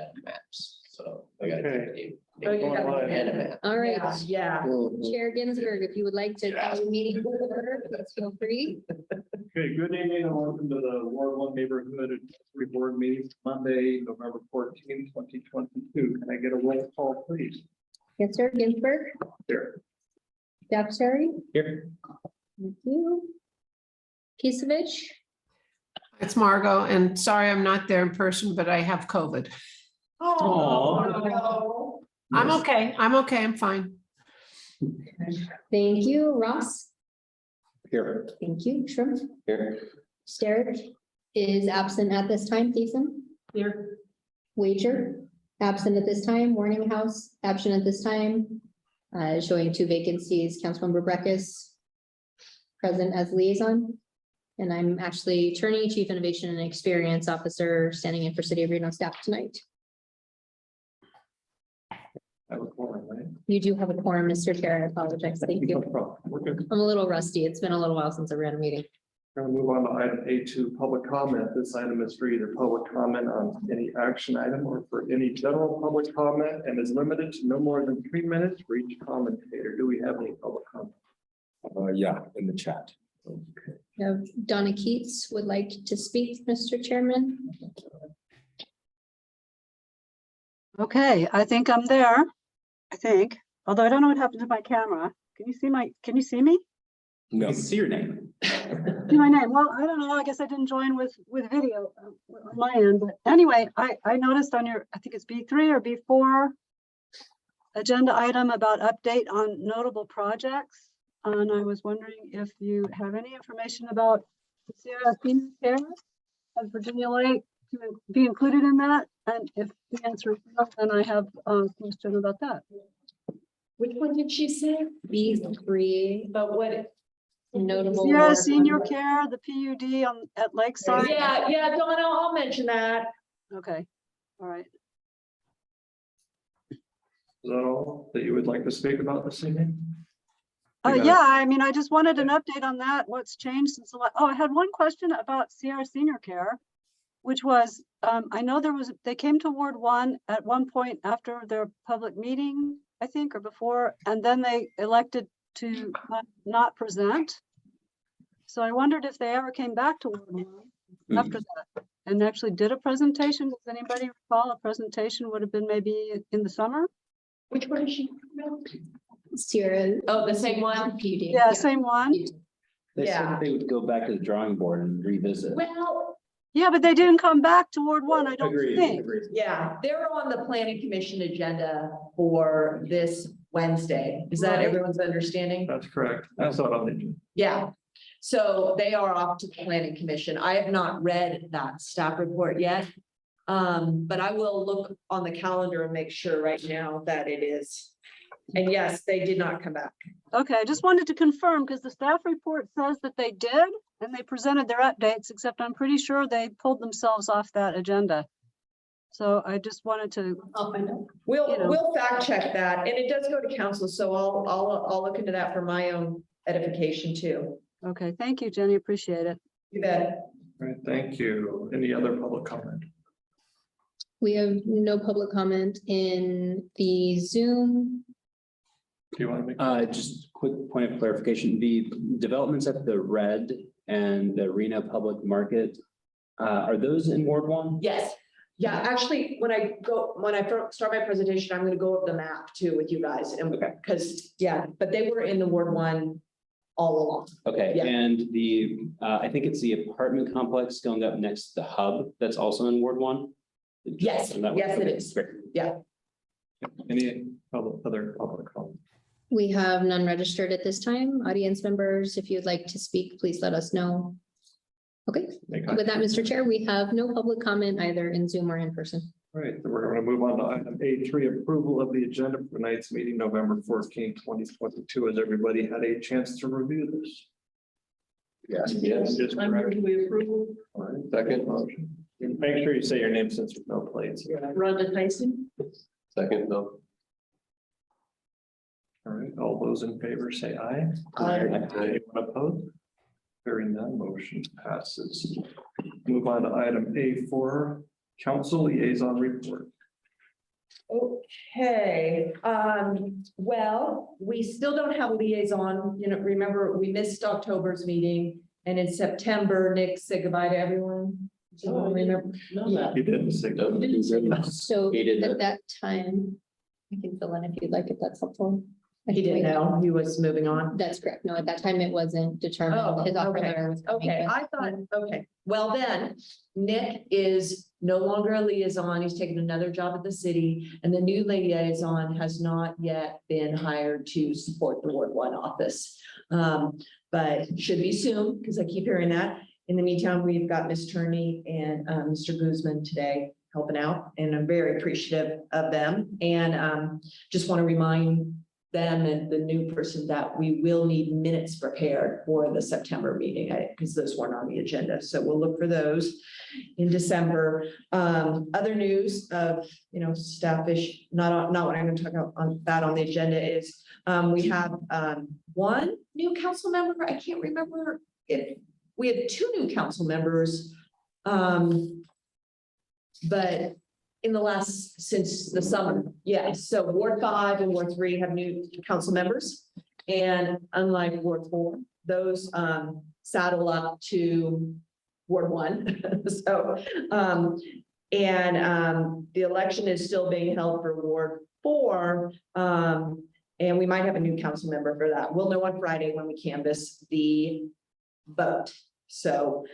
add maps, so I gotta Okay. take you gotta a and a map. All right, Yeah. Chair Ginsburg, if you would like to call the meeting to order, please feel free. Okay, good evening and welcome to the Ward One Neighborhood Advisory Board meeting Monday, November 14, 2022. Can I get a roll call, please? Yes, sir, Ginsburg, Here. Daftari, Here. thank you. Kisevich, It's Margot, and sorry I'm not there in person, but I have COVID. Oh. I'm okay, I'm fine. thank you, Ross, Here. thank you, Shrimp, Here. Sterrett is absent at this time, Thiessen. Here. Wager, absent at this time, Warning House, absent at this time. Showing two vacancies, Councilmember Breckus present as liaison. And I'm actually attorney, chief innovation and experience officer, standing in for City of Reno staff tonight. I was calling, right? You do have a quorum, Mr. Chair, I apologize, thank No you. problem. We're good. I'm a little rusty, it's been a little while since I ran a meeting. We're gonna move on to item A2, public comment. This item is for either public comment on any action item or for any general public comment and is limited to no more than 3 minutes for each commentator. Do we have any public comment? Yeah, in the chat. Okay. We have Donna Keats would like to speak, Mr. Chairman. Okay, I think I'm there. I think, although I don't know what happened to my camera. Can you see me? No. See your name. See my name? Well, I don't know. I guess I didn't join with video on my end, but anyway, I noticed on your, I think it's B3 or B4 agenda item about update on notable projects. And I was wondering if you have any information about the Sierra Senior Care of Virginia Lake to be included in that. And if the answer is no, then I have a question about that. Which one did she say? B3, But what? notable. Sierra work. Senior Care, the PUD at Lakeside. Yeah, Donna, I'll mention that. Okay, all right. Is that all that you would like to speak about this evening? Yeah, I mean, I just wanted an update on that. What's changed since the last, I had one question about Sierra Senior Care, which was, I know they came to Ward 1 at one point after their public meeting, I think, or before, and then they elected to not present. So I wondered if they ever came back to Ward 1 after that and actually did a presentation. Does anybody recall a presentation would have been maybe in the summer? Which one is she? Sierra. Oh, the same one? PUD. Yeah, same one. They Yeah. said they would go back to the drawing board and revisit. Well, Yeah, but they didn't come back to Ward 1, I don't think. Agreed. yeah, they're on the planning commission agenda for this Wednesday. Is that Right. everyone's understanding? That's correct. I saw it on the. Yeah, so they are off to the planning commission. I have not read that staff report yet. But I will look on the calendar and make sure right now that it is. And yes, they did not come back. Okay, I just wanted to confirm because the staff report says that they did and they presented their updates, except I'm pretty sure they pulled themselves off that agenda. So I just wanted to, I'll find out. You know. We'll fact check that, and it does go to council, so I'll look into that for my own edification too. okay, thank you, Jenny, appreciate it. You bet. All right, thank you. Any other public comment? We have no public comment in the Zoom. Do you want to make? Just quick point of clarification, the developments at the Red and the Reno Public Market, are those in Ward 1? Yes, yeah, actually, when I start my presentation, I'm gonna go over the map too with you guys, and Okay. because, yeah, but they were in the Ward 1 all along. Okay, Yeah. and I think it's the apartment complex going up next to the hub that's also in Ward 1? Yes, And that- yes, it okay, is. great. Any other public comment? We have none registered at this time. Audience members, if you'd like to speak, please let us know. Okay, with that, Mr. Chair, we have no public comment either in Zoom or in person. All right, then we're going to move on to item A3, approval of the agenda for tonight's meeting, November 14, 2022. Has everybody had a chance to review this? Yes. Yes. Just correct. we approve? All right, second motion. Make sure you say your name since there's no plates. Rhonda Tyson? Second, no. All right, all those in favor say aye. Aye. Anyone opposed? Hearing none, motion passes. Move on to item A4, council liaison report. Okay, well, we still don't have a liaison, remember, we missed October's meeting. And in September, Nick said goodbye to everyone. Do you remember? Yeah. You didn't say. So He did at that time, I can fill in if you'd like, if that's helpful. He didn't know he was moving on. That's correct. No, at that time, it wasn't determined. His offer Oh, okay. letter was coming. Okay, but- I thought, okay, well then, Nick is no longer a liaison, he's taken another job at the city, and the new liaison has not yet been hired to support the Ward One office. But should be soon, because I keep hearing that. In the meantime, we've got Ms. Turney and Mr. Guzman today helping out, and I'm very appreciative of them. And just want to remind them and the new person that we will need minutes prepared for the September meeting, because those weren't on the agenda. So we'll look for those in December. Other news of, staffish, not what I'm going to talk about on that on the agenda is, we have one new council member. I can't remember if we have two new council members. But in the last, since the summer, yes. So Ward 5 and Ward 3 have new council members. And unlike Ward 4, those saddle up to Ward 1. So, the election is still being held for Ward 4. And we might have a new council member for that. We'll know on Friday when we canvass the vote. So,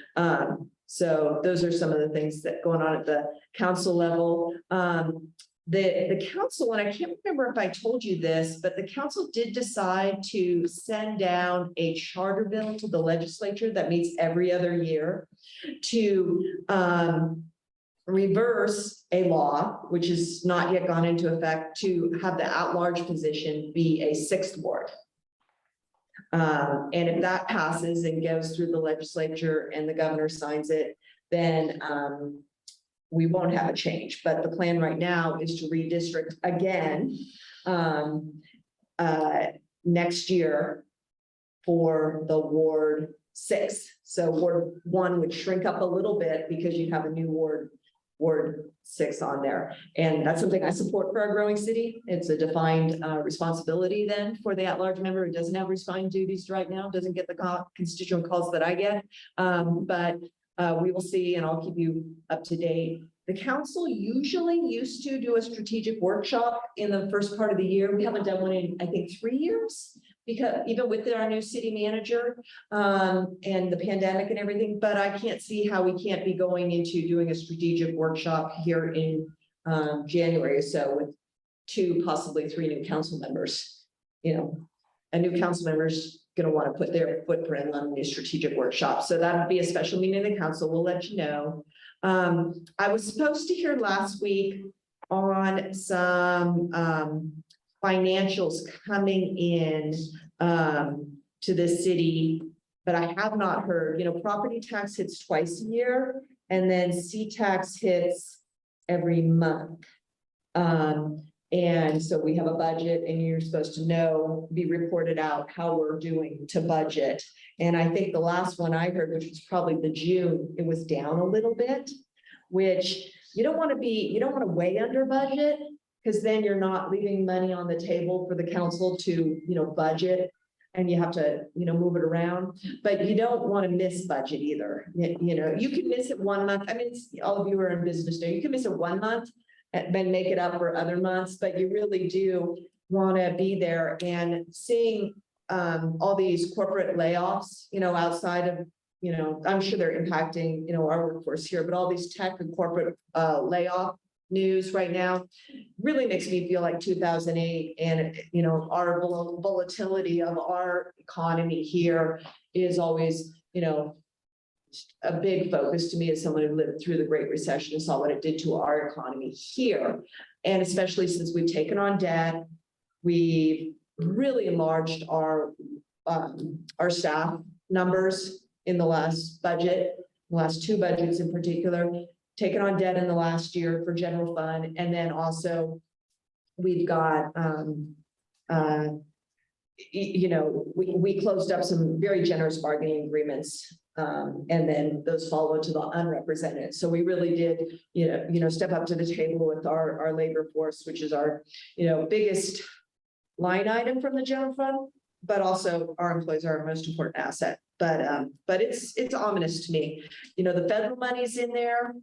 so those are some of the things that going on at the council level. The council, and I can't remember if I told you this, but the council did decide to send down a charter bill to the legislature that meets every other year to reverse a law, which has not yet gone into effect, to have the at-large position be a 6th ward. And if that passes and goes through the legislature and the governor signs it, then we won't have a change. But the plan right now is to redistrict again next year for the Ward 6. So Ward 1 would shrink up a little bit because you have a new Ward 6 on there. And that's something I support for our growing city. It's a defined responsibility then for the at-large member who doesn't have refined duties right now, doesn't get the constituent calls that I get. But we will see, and I'll keep you up to date. The council usually used to do a strategic workshop in the first part of the year. We haven't done one in, I think, 3 years. Because even with our new city manager and the pandemic and everything, but I can't see how we can't be going into doing a strategic workshop here in January or so with 2, possibly 3 new council members. A new council member's going to want to put their footprint on the strategic workshop. So that would be a special meeting of the council. We'll let you know. I was supposed to hear last week on some financials coming in to the city, but I have not heard. Property tax hits twice a year, and then C-tax hits every month. And so we have a budget, and you're supposed to be reported out how we're doing to budget. And I think the last one I heard, which was probably the June, it was down a little bit, which you don't want to way under budget, because then you're not leaving money on the table for the council to, budget, and you have to, move it around. But you don't want to miss budget either. You can miss it 1 month. I mean, all of you are in business now. You can miss it 1 month and then make it up for other months, but you really do want to be there. And seeing all these corporate layoffs, outside of, I'm sure they're impacting, our workforce here, but all these tech and corporate layoff news right now really makes me feel like 2008, and our volatility of our economy here is always a big focus to me as someone who lived through the Great Recession and saw what it did to our economy here. And especially since we've taken on debt, we've really enlarged our staff numbers in the last budget, the last 2 budgets in particular, taken on debt in the last year for general fund. And then also we've got, we closed up some very generous bargaining agreements And then those follow to the unrepresented. So we really did, step up to the table with our labor force, which is our, biggest line item from the general fund. But also our employees are our most important asset. But it's ominous to me. The federal money's in there.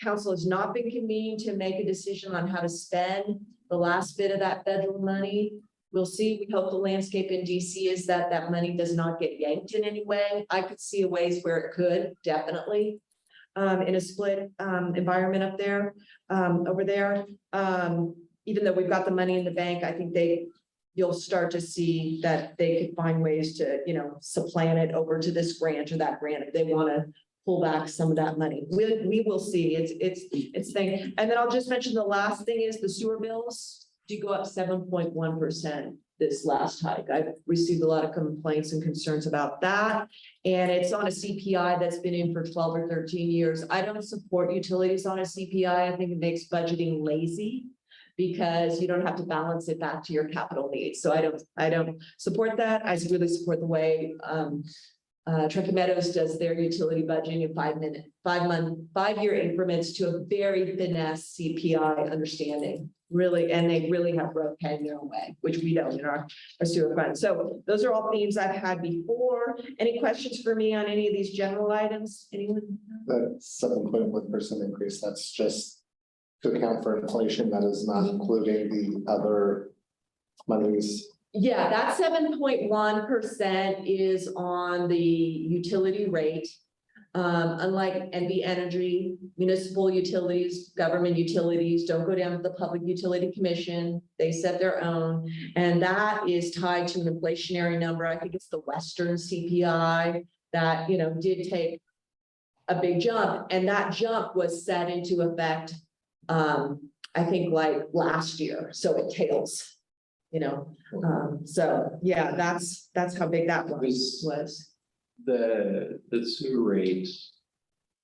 Council has not been convened to make a decision on how to spend the last bit of that federal money. We'll see. We hope the landscape in DC is that money does not get yanked in any way. I could see ways where it could, definitely. In a split environment up there, over there. Even though we've got the money in the bank, I think you'll start to see that they could find ways to, supplant it over to this grant or that grant if they want to pull back some of that money. We will see. It's thing. And then I'll just mention the last thing is the sewer bills do go up 7.1% this last hike. I've received a lot of complaints and concerns about that. And it's on a CPI that's been in for 12 or 13 years. I don't support utilities on a CPI. I think it makes budgeting lazy, because you don't have to balance it back to your capital needs. So I don't support that. I really support the way Trenton Meadows does their utility budgeting in 5-year increments to a very finesse CPI understanding. Really, and they really have growth heading their own way, which we don't in our sewer fund. So those are all themes I've had before. Any questions for me on any of these general items? Anyone? That 7.1% increase, that's just to account for inflation, that is not including the other monies. Yeah, that 7.1% is on the utility rate. Unlike NV Energy, municipal utilities, government utilities don't go down to the Public Utility Commission. They set their own, and that is tied to an inflationary number. I think it's the Western CPI that, did take a big jump, and that jump was set into effect, I think like last year. So it tails, so yeah, that's how big that one was. The sewer rate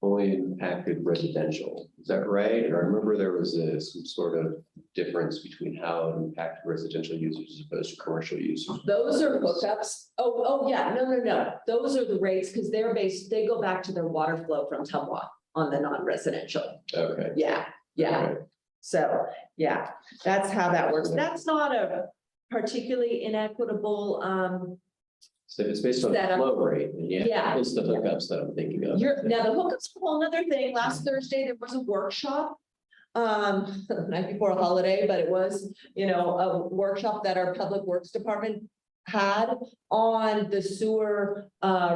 only impacted residential, is that right? And I remember there was some sort of difference between how it impacted residential users as opposed to commercial users. Those are hookups. Oh, yeah, no. Those are the rates because they go back to their water flow from Tumwa on the non-residential. Okay. Yeah. Okay. So, yeah, that's how that works. That's not a particularly inequitable, So if it's based on Setup. flow rate, then Yeah. it's the hookups that I'm thinking of. now the hookups, a whole nother thing. Last Thursday, there was a workshop. Night before a holiday, but it was, a workshop that our Public Works Department had on the sewer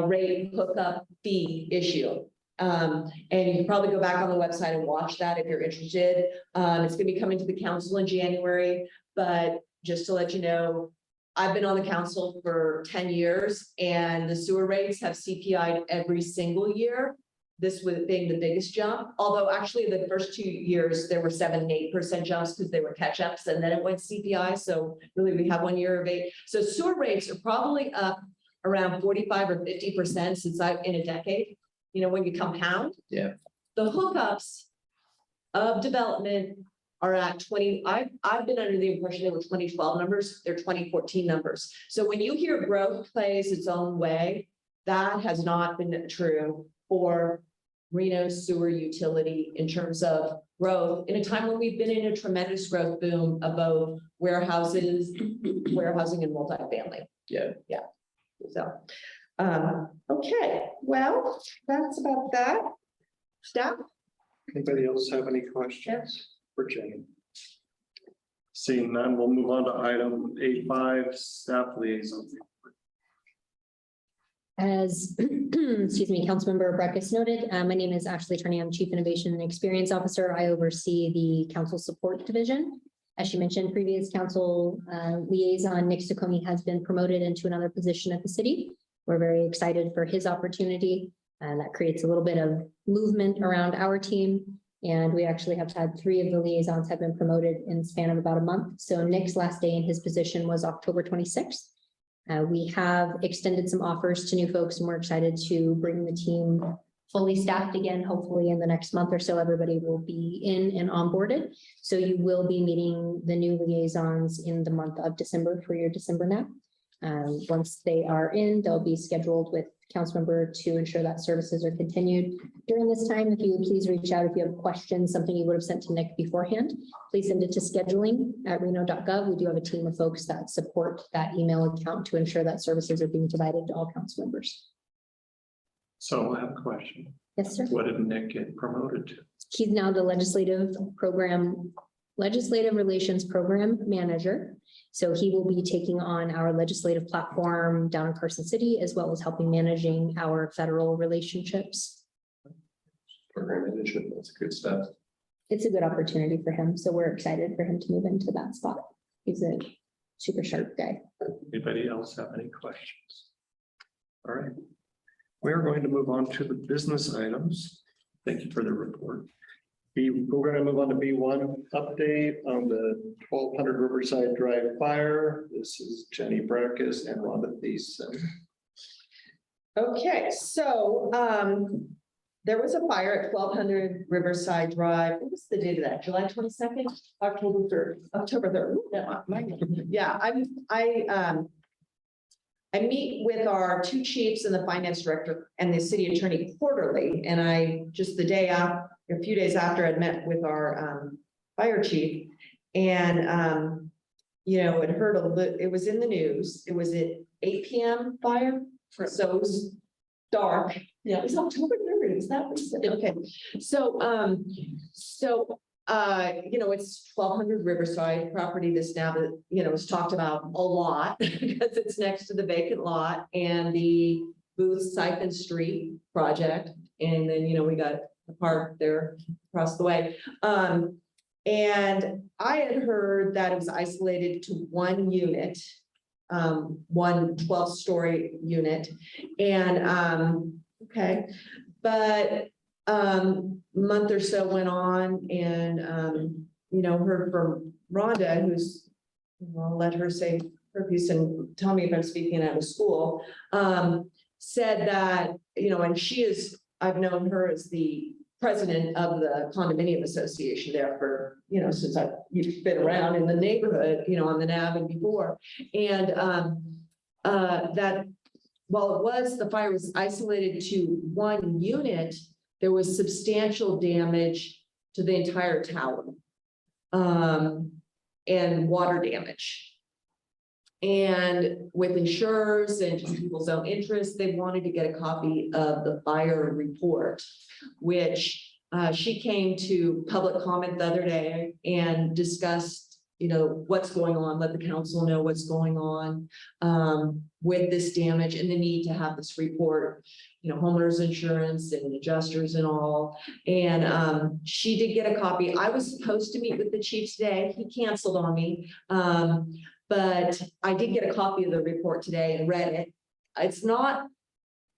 rate hookup fee issue. And you can probably go back on the website and watch that if you're interested. It's gonna be coming to the council in January, but just to let you know, I've been on the council for 10 years and the sewer rates have CPI'd every single year. This was being the biggest jump, although actually the first 2 years there were 7 and 8% jumps because they were catch-ups and then it went CPI. So really we have 1 year of 8. So sewer rates are probably up around 45 or 50% since in a decade, when you compound. Yeah. The hookups of development are at 20. I've been under the impression they were 2012 numbers, they're 2014 numbers. So when you hear growth plays its own way, that has not been true for Reno sewer utility in terms of growth in a time when we've been in a tremendous growth boom of both warehousing and multifamily. Yeah. So, okay, well, that's about that. Staff? Anybody else have any questions for Jane? Seeing none, we'll move on to item 8.5, staff liaison. As, excuse me, Councilmember Breckus noted, my name is Ashley Turney. I'm Chief Innovation and Experience Officer. I oversee the Council Support Division. As she mentioned, previous council liaison, Nick Sacconi, has been promoted into another position at the city. We're very excited for his opportunity, and that creates a little bit of movement around our team. And we actually have had 3 of the liaisons have been promoted in the span of about a month. So Nick's last day in his position was October 26th. We have extended some offers to new folks, and we're excited to bring the team fully staffed again. Hopefully in the next month or so, everybody will be in and onboarded. So you will be meeting the new liaisons in the month of December for your December nap. Once they are in, they'll be scheduled with council member to ensure that services are continued. During this time, if you would please reach out if you have questions, something you would have sent to Nick beforehand, please send it to scheduling@reno.gov. We do have a team of folks that support that email account to ensure that services are being provided to all council members. So I have a question. Yes, sir. What did Nick get promoted to? He's now the legislative relations program manager. So he will be taking on our legislative platform down in Carson City, as well as helping managing our federal relationships. Program management, that's good stuff. It's a good opportunity for him. So we're excited for him to move into that spot. He's a super sharp guy. Anybody else have any questions? All right. We're going to move on to the business items. Thank you for the report. We're going to move on to B1, update on the 1200 Riverside Drive fire. This is Jenny Breckus and Rhonda Thiessen. Okay, so, there was a fire at 1200 Riverside Drive. What was the date of that? July 22nd, October 3rd, October 3rd. Ooh, yeah, yeah, I meet with our two chiefs and the finance director and the city attorney quarterly. And I just a few days after I'd met with our fire chief and, it heard it was in the news. It was at 8 p.m. fire. So it was dark. Yeah, it was October 3rd. Is that recent? Okay. So, it's 1200 Riverside property that's now that, is talked about a lot because it's next to the vacant lot and the Booth Siphon Street project. And then, we got the park there across the way. And I had heard that it was isolated to one unit, one 12-story unit. And, okay, but month or so went on and, heard from Rhonda, who's, I'll let her say her piece and tell me if I'm speaking out of school, said that, and I've known her as the president of the condominium association there for, since you've been around in the neighborhood, on the NAB and before. And that while the fire was isolated to one unit, there was substantial damage to the entire tower and water damage. And with insurers and just people's own interests, they wanted to get a copy of the fire report, which she came to public comment the other day and discussed, what's going on, let the council know what's going on with this damage and the need to have this report, homeowners insurance and adjusters and all. And she did get a copy. I was supposed to meet with the chief today. He canceled on me. But I did get a copy of the report today and read it. It's not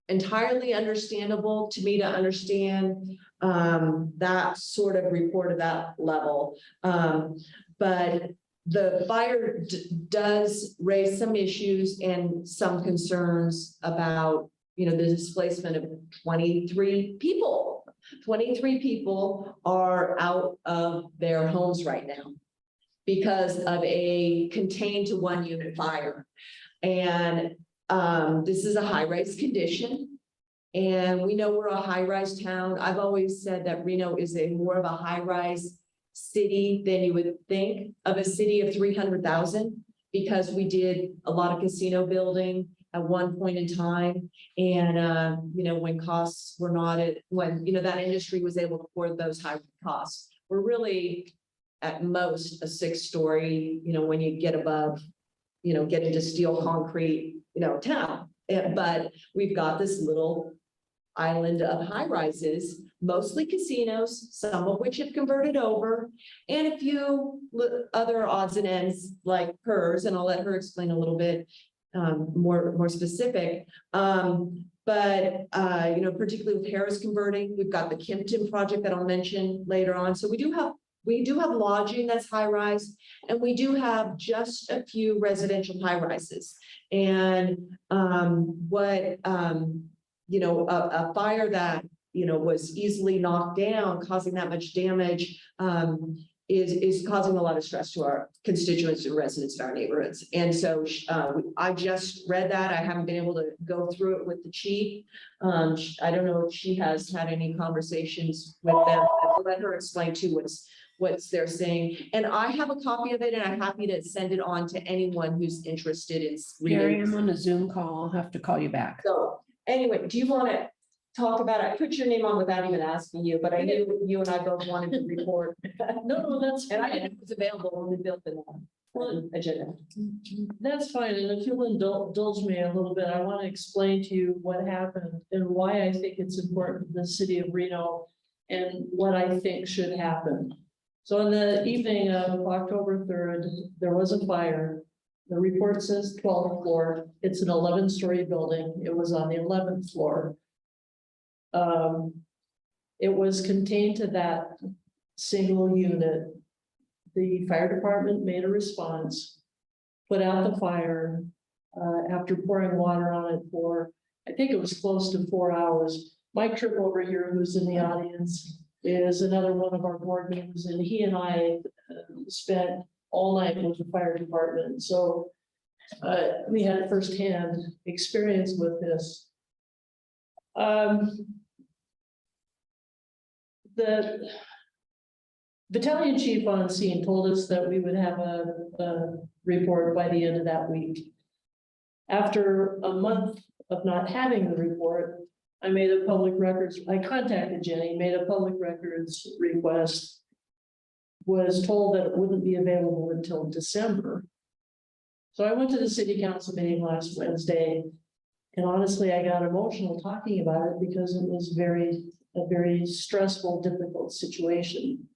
entirely understandable to me to understand that sort of report of that level. But the fire does raise some issues and some concerns about, the displacement of 23 people. 23 people are out of their homes right now because of a contained to one unit fire. And this is a high-rise condition. And we know we're a high-rise town. I've always said that Reno is more of a high-rise city than you would think of a city of 300,000 because we did a lot of casino building at one point in time. And, when costs were not when that industry was able to afford those high costs, we're really at most a 6-story, when you get above, get into steel concrete, town. But we've got this little island of high rises, mostly casinos, some of which have converted over, and a few other odds and ends like hers, and I'll let her explain a little bit more specific. But particularly with Harris converting, we've got the Kimpton project that I'll mention later on. So we do have lodging that's high rise, and we do have just a few residential high rises. And a fire that was easily knocked down, causing that much damage, is causing a lot of stress to our constituents and residents of our neighborhoods. And so I just read that. I haven't been able to go through it with the chief. I don't know if she has had any conversations with them. I'll let her explain to what's they're saying. And I have a copy of it and I'm happy to send it on to anyone who's interested in Gary, reading. I'm on a Zoom call. I'll have to call you back. So anyway, do you want to talk about it? I put your name on without even asking you, but I knew you and I both wanted to report. No, that's And I fine. didn't know it was available when we built the agenda. That's fine. And if you'll indulge me a little bit, I want to explain to you what happened and why I think it's important for the city of Reno and what I think should happen. So on the evening of October 3rd, there was a fire. The report says 12th floor. It's an 11-story building. It was on the 11th floor. It was contained to that single unit. The fire department made a response, put out the fire, after pouring water on it for, I think it was close to 4 hours. Mike Tripp over here, who's in the audience, is another one of our board members, and he and I spent all night with the fire department. So we had firsthand experience with this. The battalion chief on scene told us that we would have a report by the end of that week. After a month of not having the report, I contacted Jenny, made a public records request. Was told that it wouldn't be available until December. So I went to the city council meeting last Wednesday. And honestly, I got emotional talking about it because it was a very stressful, difficult situation.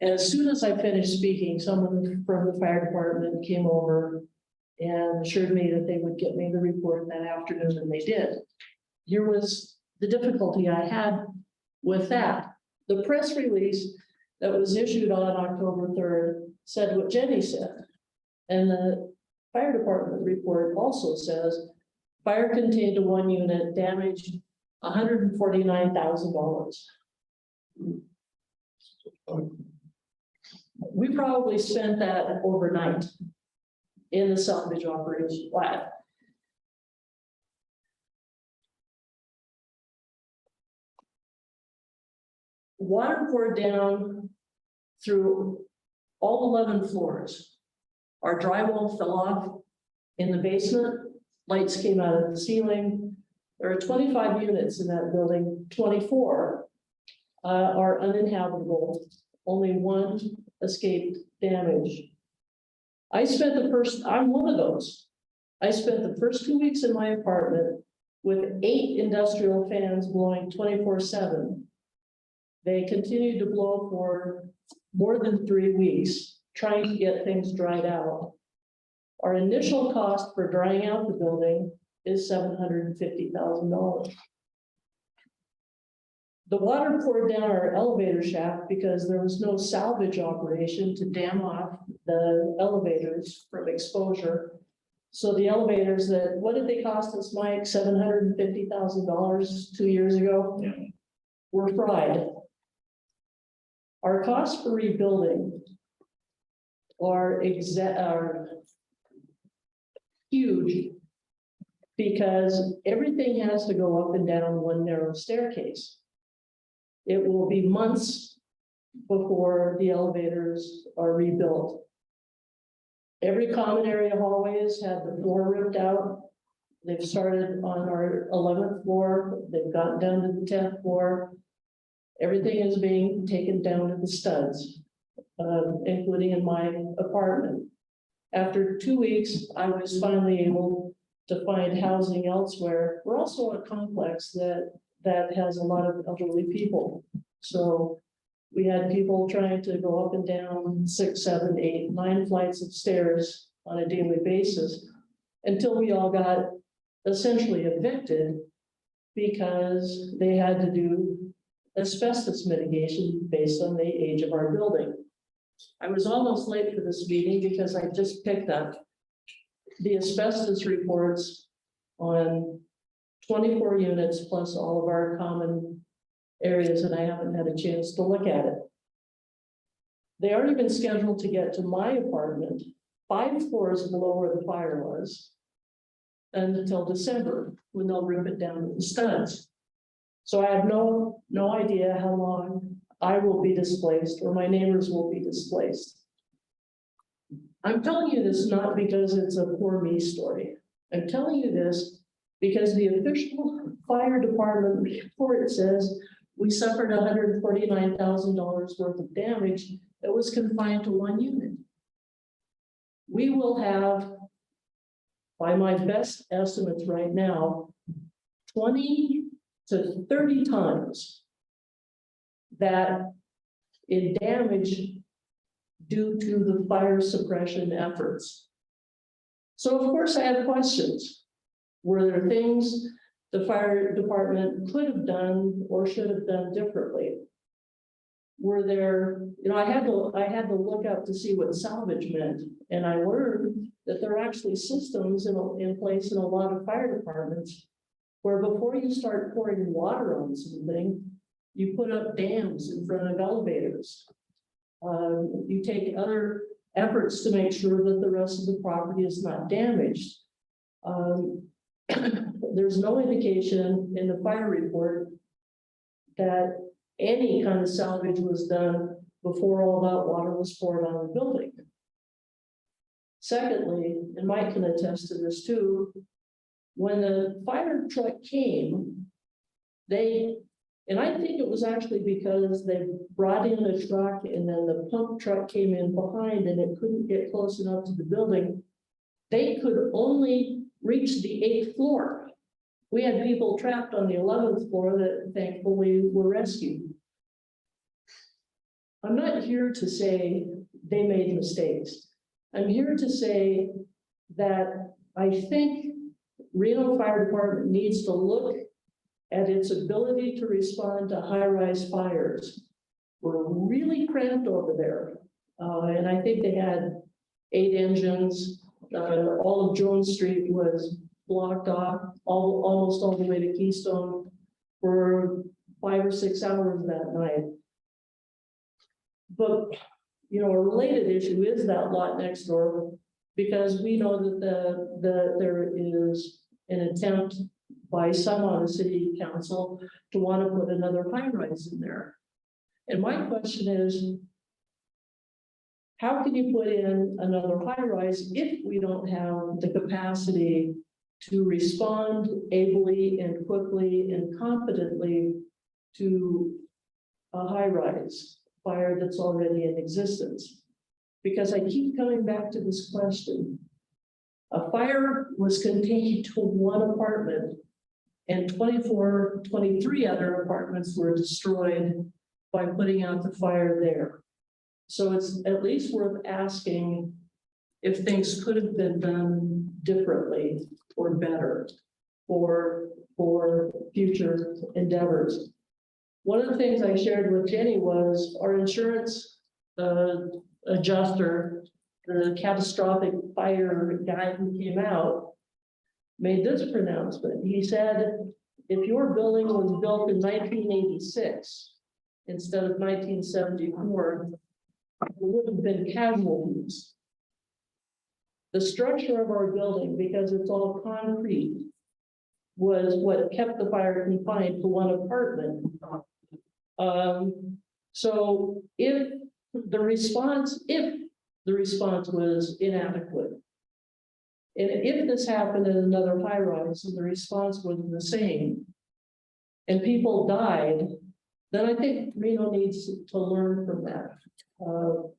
As soon as I finished speaking, someone from the fire department came over and assured me that they would get me the report that afternoon, and they did. Here was the difficulty I had with that. The press release that was issued on October 3rd said what Jenny said. And the fire department report also says fire contained to one unit, damaged $149,000. We probably spent that overnight in the salvage operation. Wow. Water poured down through all 11 floors. Our drywall fell off in the basement. Lights came out of the ceiling. There are 25 units in that building. 24 are uninhabitable. Only one escaped damage. I'm one of those. I spent the first 2 weeks in my apartment with 8 industrial fans blowing 24/7. They continued to blow for more than 3 weeks, trying to get things dried out. Our initial cost for drying out the building is $750,000. The water poured down our elevator shaft because there was no salvage operation to dam off the elevators from exposure. So the elevators what did they cost us, Mike? $750,000 2 years ago? Yeah. Were fried. Our costs for rebuilding are huge because everything has to go up and down one narrow staircase. It will be months before the elevators are rebuilt. Every common area hallway has had the floor ripped out. They've started on our 11th floor. They've gotten down to the 10th floor. Everything is being taken down to the studs, including in my apartment. After 2 weeks, I was finally able to find housing elsewhere. We're also a complex that has a lot of elderly people. So we had people trying to go up and down 6, 7, 8, 9 flights of stairs on a daily basis until we all got essentially evicted because they had to do asbestos mitigation based on the age of our building. I was almost late for this meeting because I just picked up the asbestos reports on 24 units plus all of our common areas, and I haven't had a chance to look at it. They aren't even scheduled to get to my apartment, 5 floors below where the fire was. Until December, when they'll rip it down to the studs. So I have no idea how long I will be displaced or my neighbors will be displaced. I'm telling you this not because it's a poor me story. I'm telling you this because the official fire department report says we suffered $149,000 worth of damage that was confined to 1 unit. We will have, by my best estimates right now, 20 to 30 times that in damage due to the fire suppression efforts. So of course I have questions. Were there things the fire department could have done or should have done differently? Were there, I had to look up to see what salvage meant, and I learned that there are actually systems in place in a lot of fire departments where before you start pouring water on something, you put up dams in front of elevators. You take other efforts to make sure that the rest of the property is not damaged. There's no indication in the fire report that any kind of salvage was done before all that water was poured on the building. Secondly, and Mike can attest to this too, when the fire truck came, and I think it was actually because they brought in a truck and then the pump truck came in behind and it couldn't get close enough to the building. They could only reach the 8th floor. We had people trapped on the 11th floor that thankfully were rescued. I'm not here to say they made mistakes. I'm here to say that I think Reno Fire Department needs to look at its ability to respond to high-rise fires. We're really cramped over there. And I think they had 8 engines. All of Jones Street was blocked off, almost all the way to Keystone for 5 or 6 hours that night. But, a related issue is that lot next door, because we know that there is an attempt by some on the city council to want to put another high-rise in there. And my question is, how can you put in another high-rise if we don't have the capacity to respond ably and quickly and competently to a high-rise fire that's already in existence? Because I keep coming back to this question. A fire was contained to 1 apartment and 23 other apartments were destroyed by putting out the fire there. So it's at least worth asking if things could have been done differently or better for future endeavors. One of the things I shared with Jenny was our insurance adjuster, the catastrophic fire guy who came out, made this pronouncement. He said, if your building was built in 1986 instead of 1974, there would have been casualties. The structure of our building, because it's all concrete, was what kept the fire confined to 1 apartment. So if the response was inadequate, and if this happened in another high-rise and the response was the same, and people died, then I think Reno needs to learn from that,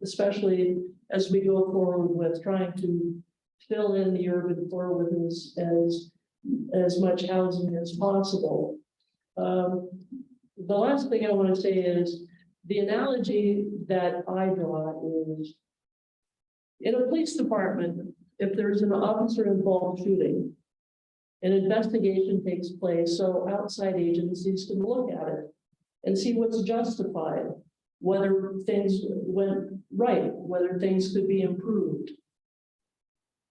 especially as we go forward with trying to fill in the urban core with as much housing as possible. The last thing I want to say is the analogy that I draw is in a police department, if there's an officer-involved shooting, an investigation takes place so outside agencies can look at it and see what's justified, whether things went right, whether things could be improved.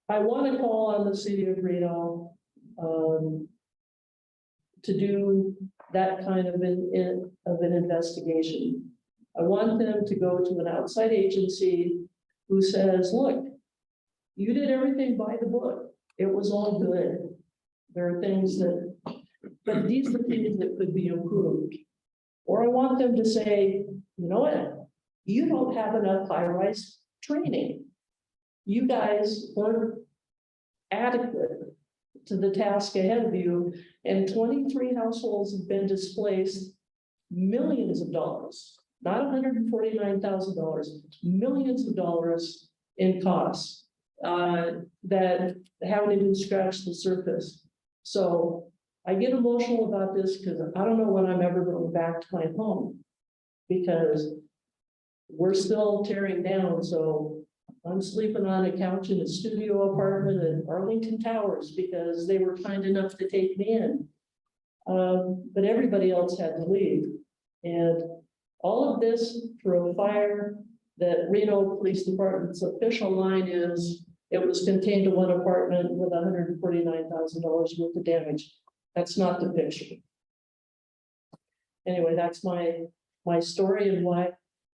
I want to call on the city of Reno to do that kind of an investigation. I want them to go to an outside agency who says, look, you did everything by the book. It was all good. There are things that, but these are things that could be improved. Or I want them to say, you know what? You don't have enough high-rise training. You guys weren't adequate to the task ahead of you, and 23 households have been displaced millions of dollars, not $149,000, millions of dollars in costs that haven't even scratched the surface. So I get emotional about this because I don't know when I'm ever going back to my home, because we're still tearing down. So I'm sleeping on a couch in a studio apartment in Arlington Towers because they were kind enough to take me in. But everybody else had to leave. And all of this for a fire that Reno Police Department's official line is, it was contained to one apartment with $149,000 worth of damage. That's not the picture. Anyway, that's my story and why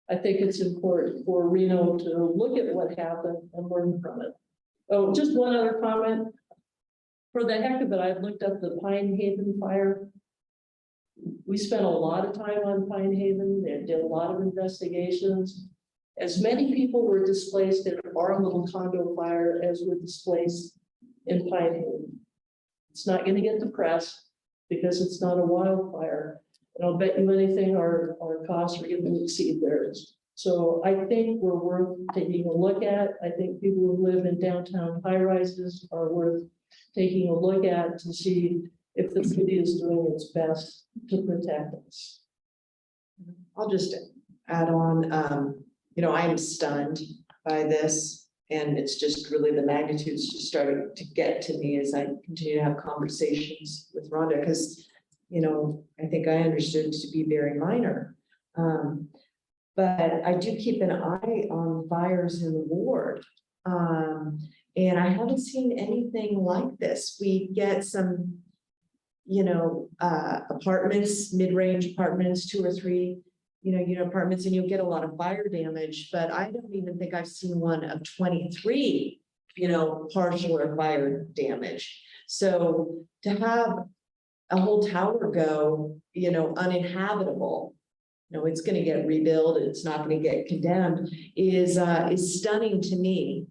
I think it's important for Reno to look at what happened and learn from it. Oh, just one other comment. For the heck of it, I've looked up the Pine Haven fire. We spent a lot of time on Pine Haven. They did a lot of investigations. As many people were displaced in our little condo fire as were displaced in Pine Haven. It's not going to get the press because it's not a wildfire. And I'll bet you anything our costs are going to exceed theirs. So I think we're worth taking a look at. I think people who live in downtown high rises are worth taking a look at to see if the city is doing its best to protect us. I'll just add on, you know, I am stunned by this, and it's just really the magnitude's just starting to get to me as I continue to have conversations with Rhonda, because, you know, I think I understood to be very minor. But I do keep an eye on fires in the ward. And I haven't seen anything like this. We get some, you know, apartments, mid-range apartments, 2 or 3, you know, apartments, and you'll get a lot of fire damage, but I don't even think I've seen one of 23, you know, partial or fire damage. So to have a whole tower go, you know, uninhabitable, you know, it's going to get rebuilt, it's not going to get condemned, is stunning to me.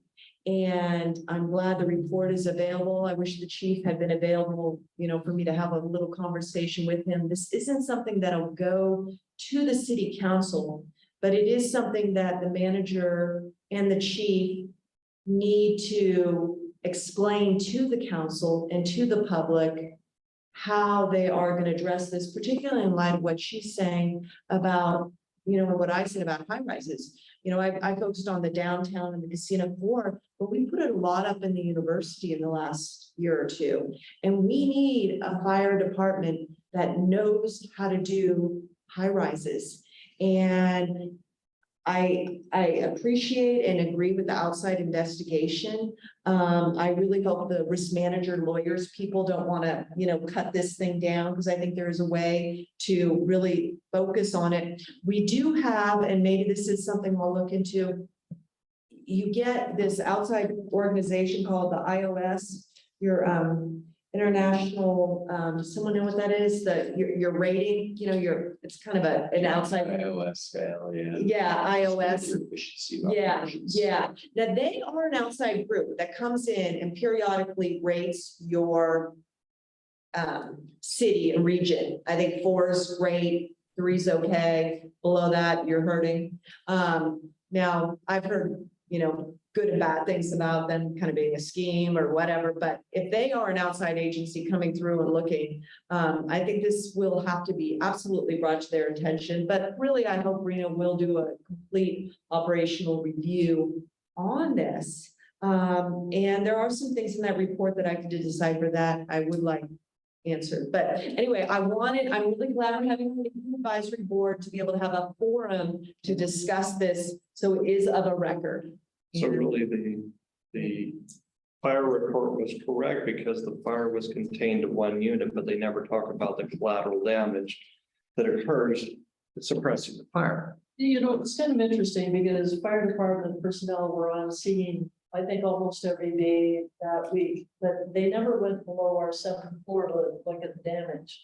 And I'm glad the report is available. I wish the chief had been available, you know, for me to have a little conversation with him. This isn't something that'll go to the city council, but it is something that the manager and the chief need to explain to the council and to the public how they are going to address this, particularly in light of what she's saying about, you know, what I said about high rises. You know, I focused on the downtown and the casino floor, but we put a lot up in the university in the last year or two. And we need a fire department that knows how to do high rises. And I appreciate and agree with the outside investigation. I really hope the risk manager, lawyers, people don't want to, you know, cut this thing down, because I think there is a way to really focus on it. We do have, and maybe this is something we'll look into, you get this outside organization called the IOS, your international, someone know what that is? Your rating, you know, it's kind of an outside. iOS scale, yeah. Yeah, iOS. Efficiency of Yeah, operations. yeah. Now they are an outside group that comes in and periodically rates your city and region. I think 4 is great, 3 is okay. Below that, you're hurting. Now I've heard, you know, good and bad things about them kind of being a scheme or whatever, but if they are an outside agency coming through and looking, I think this will have to be absolutely brought to their attention. But really, I hope Reno will do a complete operational review on this. And there are some things in that report that I could decipher that I would like answered. But anyway, I'm really glad we're having an advisory board to be able to have a forum to discuss this, so it is of a record. So really, the fire report was correct because the fire was contained to one unit, but they never talk about the collateral damage that occurs suppressing the fire. You know, it's kind of interesting because fire department personnel were on scene, I think almost every day that week, but they never went below our 7th floor to look at the damage.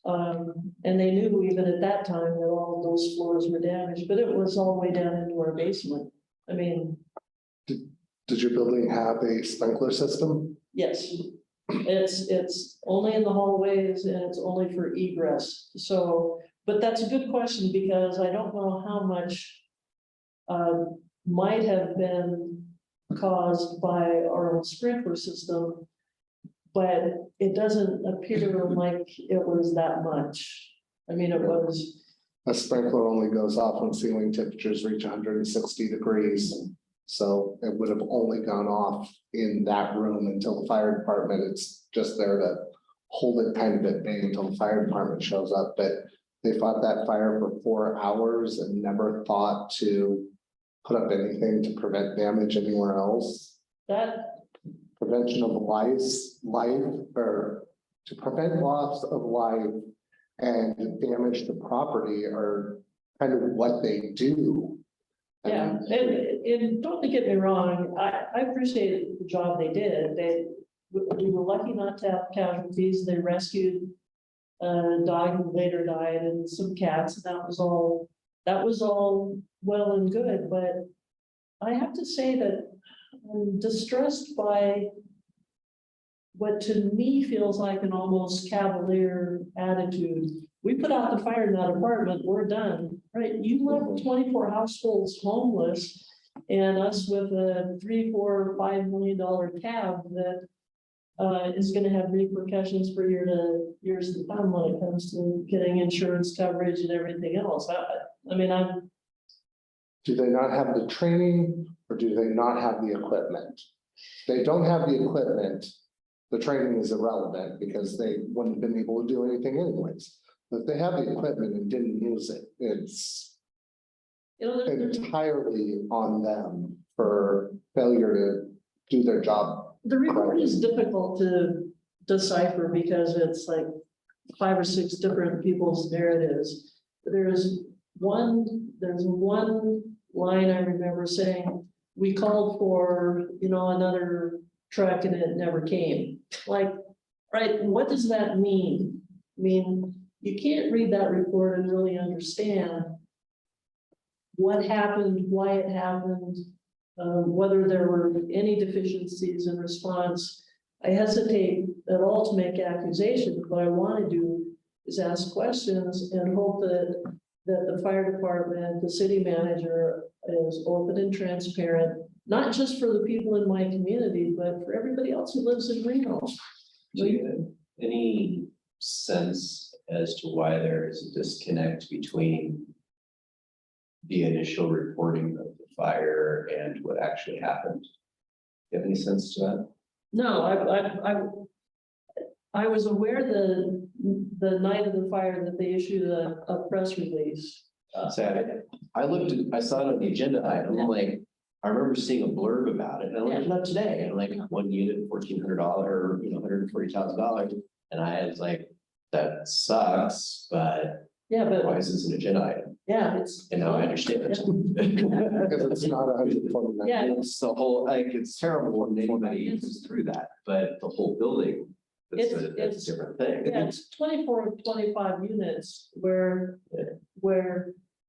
And they knew even at that time that all of those floors were damaged, but it was all the way down into our basement. I mean, Did your building have a sprinkler system? yes, it's only in the hallways and it's only for egress. So, but that's a good question because I don't know how much might have been caused by our own sprinkler system, but it doesn't appear like it was that much. I mean, it was, A sprinkler only goes off when ceiling temperatures reach 160 degrees. So it would have only gone off in that room until the fire department, it's just there to hold it kind of at bay until the fire department shows up, but they fought that fire for 4 hours and never thought to put up anything to prevent damage anywhere else. that, Prevention of life, or to prevent loss of life and damage to property are kind of what they do. yeah, and don't get me wrong, I appreciate the job they did. We were lucky not to have casualties. They rescued a dog who later died and some cats, and that was all well and good, but I have to say that I'm distressed by what to me feels like an almost cavalier attitude. We put out the fire in that apartment, we're done, right? You left 24 households homeless and us with a $3, $4, $5 million cab that is gonna have repercussions for years to come when it comes to getting insurance coverage and everything else. I mean, Do they not have the training or do they not have the equipment? If they don't have the equipment, the training is irrelevant because they wouldn't have been able to do anything anyways. But if they have the equipment and didn't use it, it's you know, there's entirely on them for failure to do their job. the report is difficult to decipher because it's like 5 or 6 different people's narratives. There's one line I remember saying, we called for, another truck and it never came. Like, right, what does that mean? I mean, you can't read that report and really understand what happened, why it happened, whether there were any deficiencies in response. I hesitate at all to make accusations. What I want to do is ask questions and hope that the fire department, the city manager is open and transparent, not just for the people in my community, but for everybody else who lives in Reno. Do you have any sense as to why there is a disconnect between the initial reporting of the fire and what actually happened? Do you have any sense to that? No, I was aware the night of the fire that they issued a press release. I saw it on the agenda item, I'm like, I remember seeing a blurb about it, and I looked it up today, and like 1 unit, $1,400, $140,000. And I was like, that sucks, but Yeah, why but, is this an agenda item? yeah, it's. And now I understand it. Because it's not 149. Yeah. It's the whole, like, it's terrible when anybody goes through that, but the whole building, that's It's- a different thing. Yeah, it's 24 or 25 units where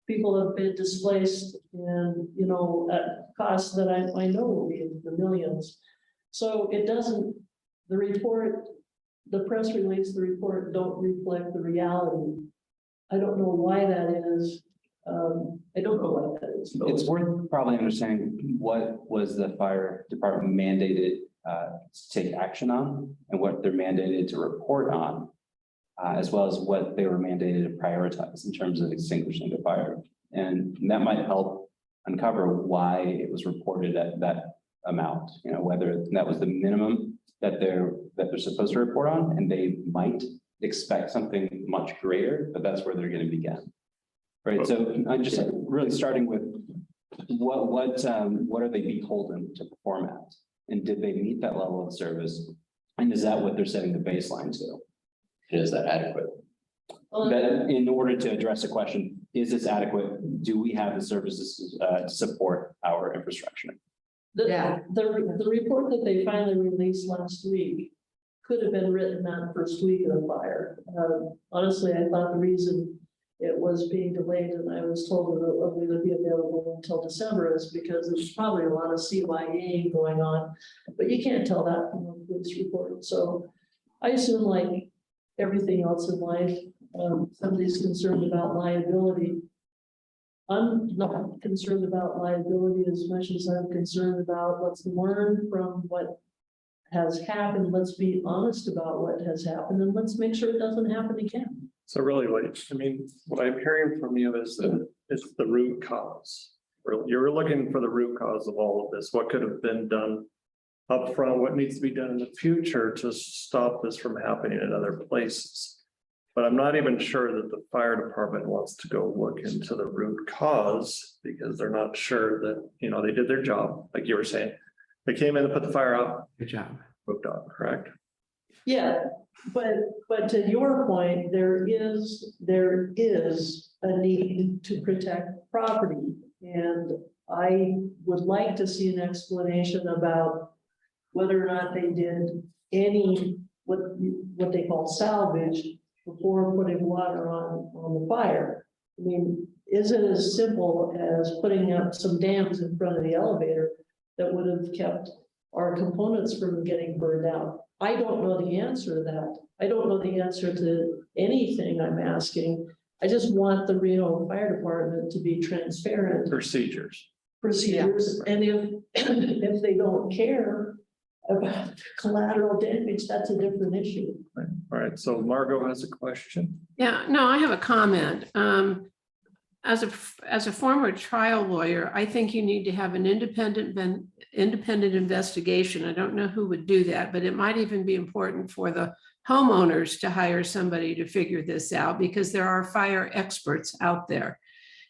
people have been displaced and, at costs that I know will be in the millions. So it doesn't, the report, the press release, the report don't reflect the reality. I don't know why that is. I don't know why that is. It's worth probably understanding what was the fire department mandated to take action on and what they're mandated to report on, as well as what they were mandated to prioritize in terms of extinguishing the fire. And that might help uncover why it was reported at that amount, whether that was the minimum that they're supposed to report on, and they might expect something much greater, but that's where they're going to begin. Right, so I'm just really starting with what are they beholden to perform at? And did they meet that level of service? And is that what they're setting the baseline to? And is that adequate? Well, That in order to address a question is this adequate? Do we have the services to support our infrastructure? Yeah. The report that they finally released last week could have been written that first week of the fire. Honestly, I thought the reason it was being delayed and I was told that it would be available until December is because there's probably a lot of CYA going on. But you can't tell that from the police report. So I assume like everything else in life, somebody's concerned about liability. I'm not concerned about liability as much as I'm concerned about let's learn from what has happened. Let's be honest about what has happened and let's make sure it doesn't happen again. So really, like, I mean, what I'm hearing from you is that it's the root cause. You're looking for the root cause of all of this. What could have been done upfront? What needs to be done in the future to stop this from happening in other places? But I'm not even sure that the fire department wants to go look into the root cause because they're not sure that, you know, they did their job, like you were saying. They came in and put the fire out, Good job. moved on, correct? Yeah, but to your point, there is a need to protect property. And I would like to see an explanation about whether or not they did any, what they call salvage before putting water on the fire. I mean, is it as simple as putting up some dams in front of the elevator that would have kept our components from getting burned out? I don't know the answer to that. I don't know the answer to anything I'm asking. I just want the Reno Fire Department to be transparent Procedures. procedures. And if they don't care about collateral damage, that's a different issue. All right, so Margot has a question. Yeah, no, I have a comment. As a former trial lawyer, I think you need to have an independent investigation. I don't know who would do that, but it might even be important for the homeowners to hire somebody to figure this out because there are fire experts out there.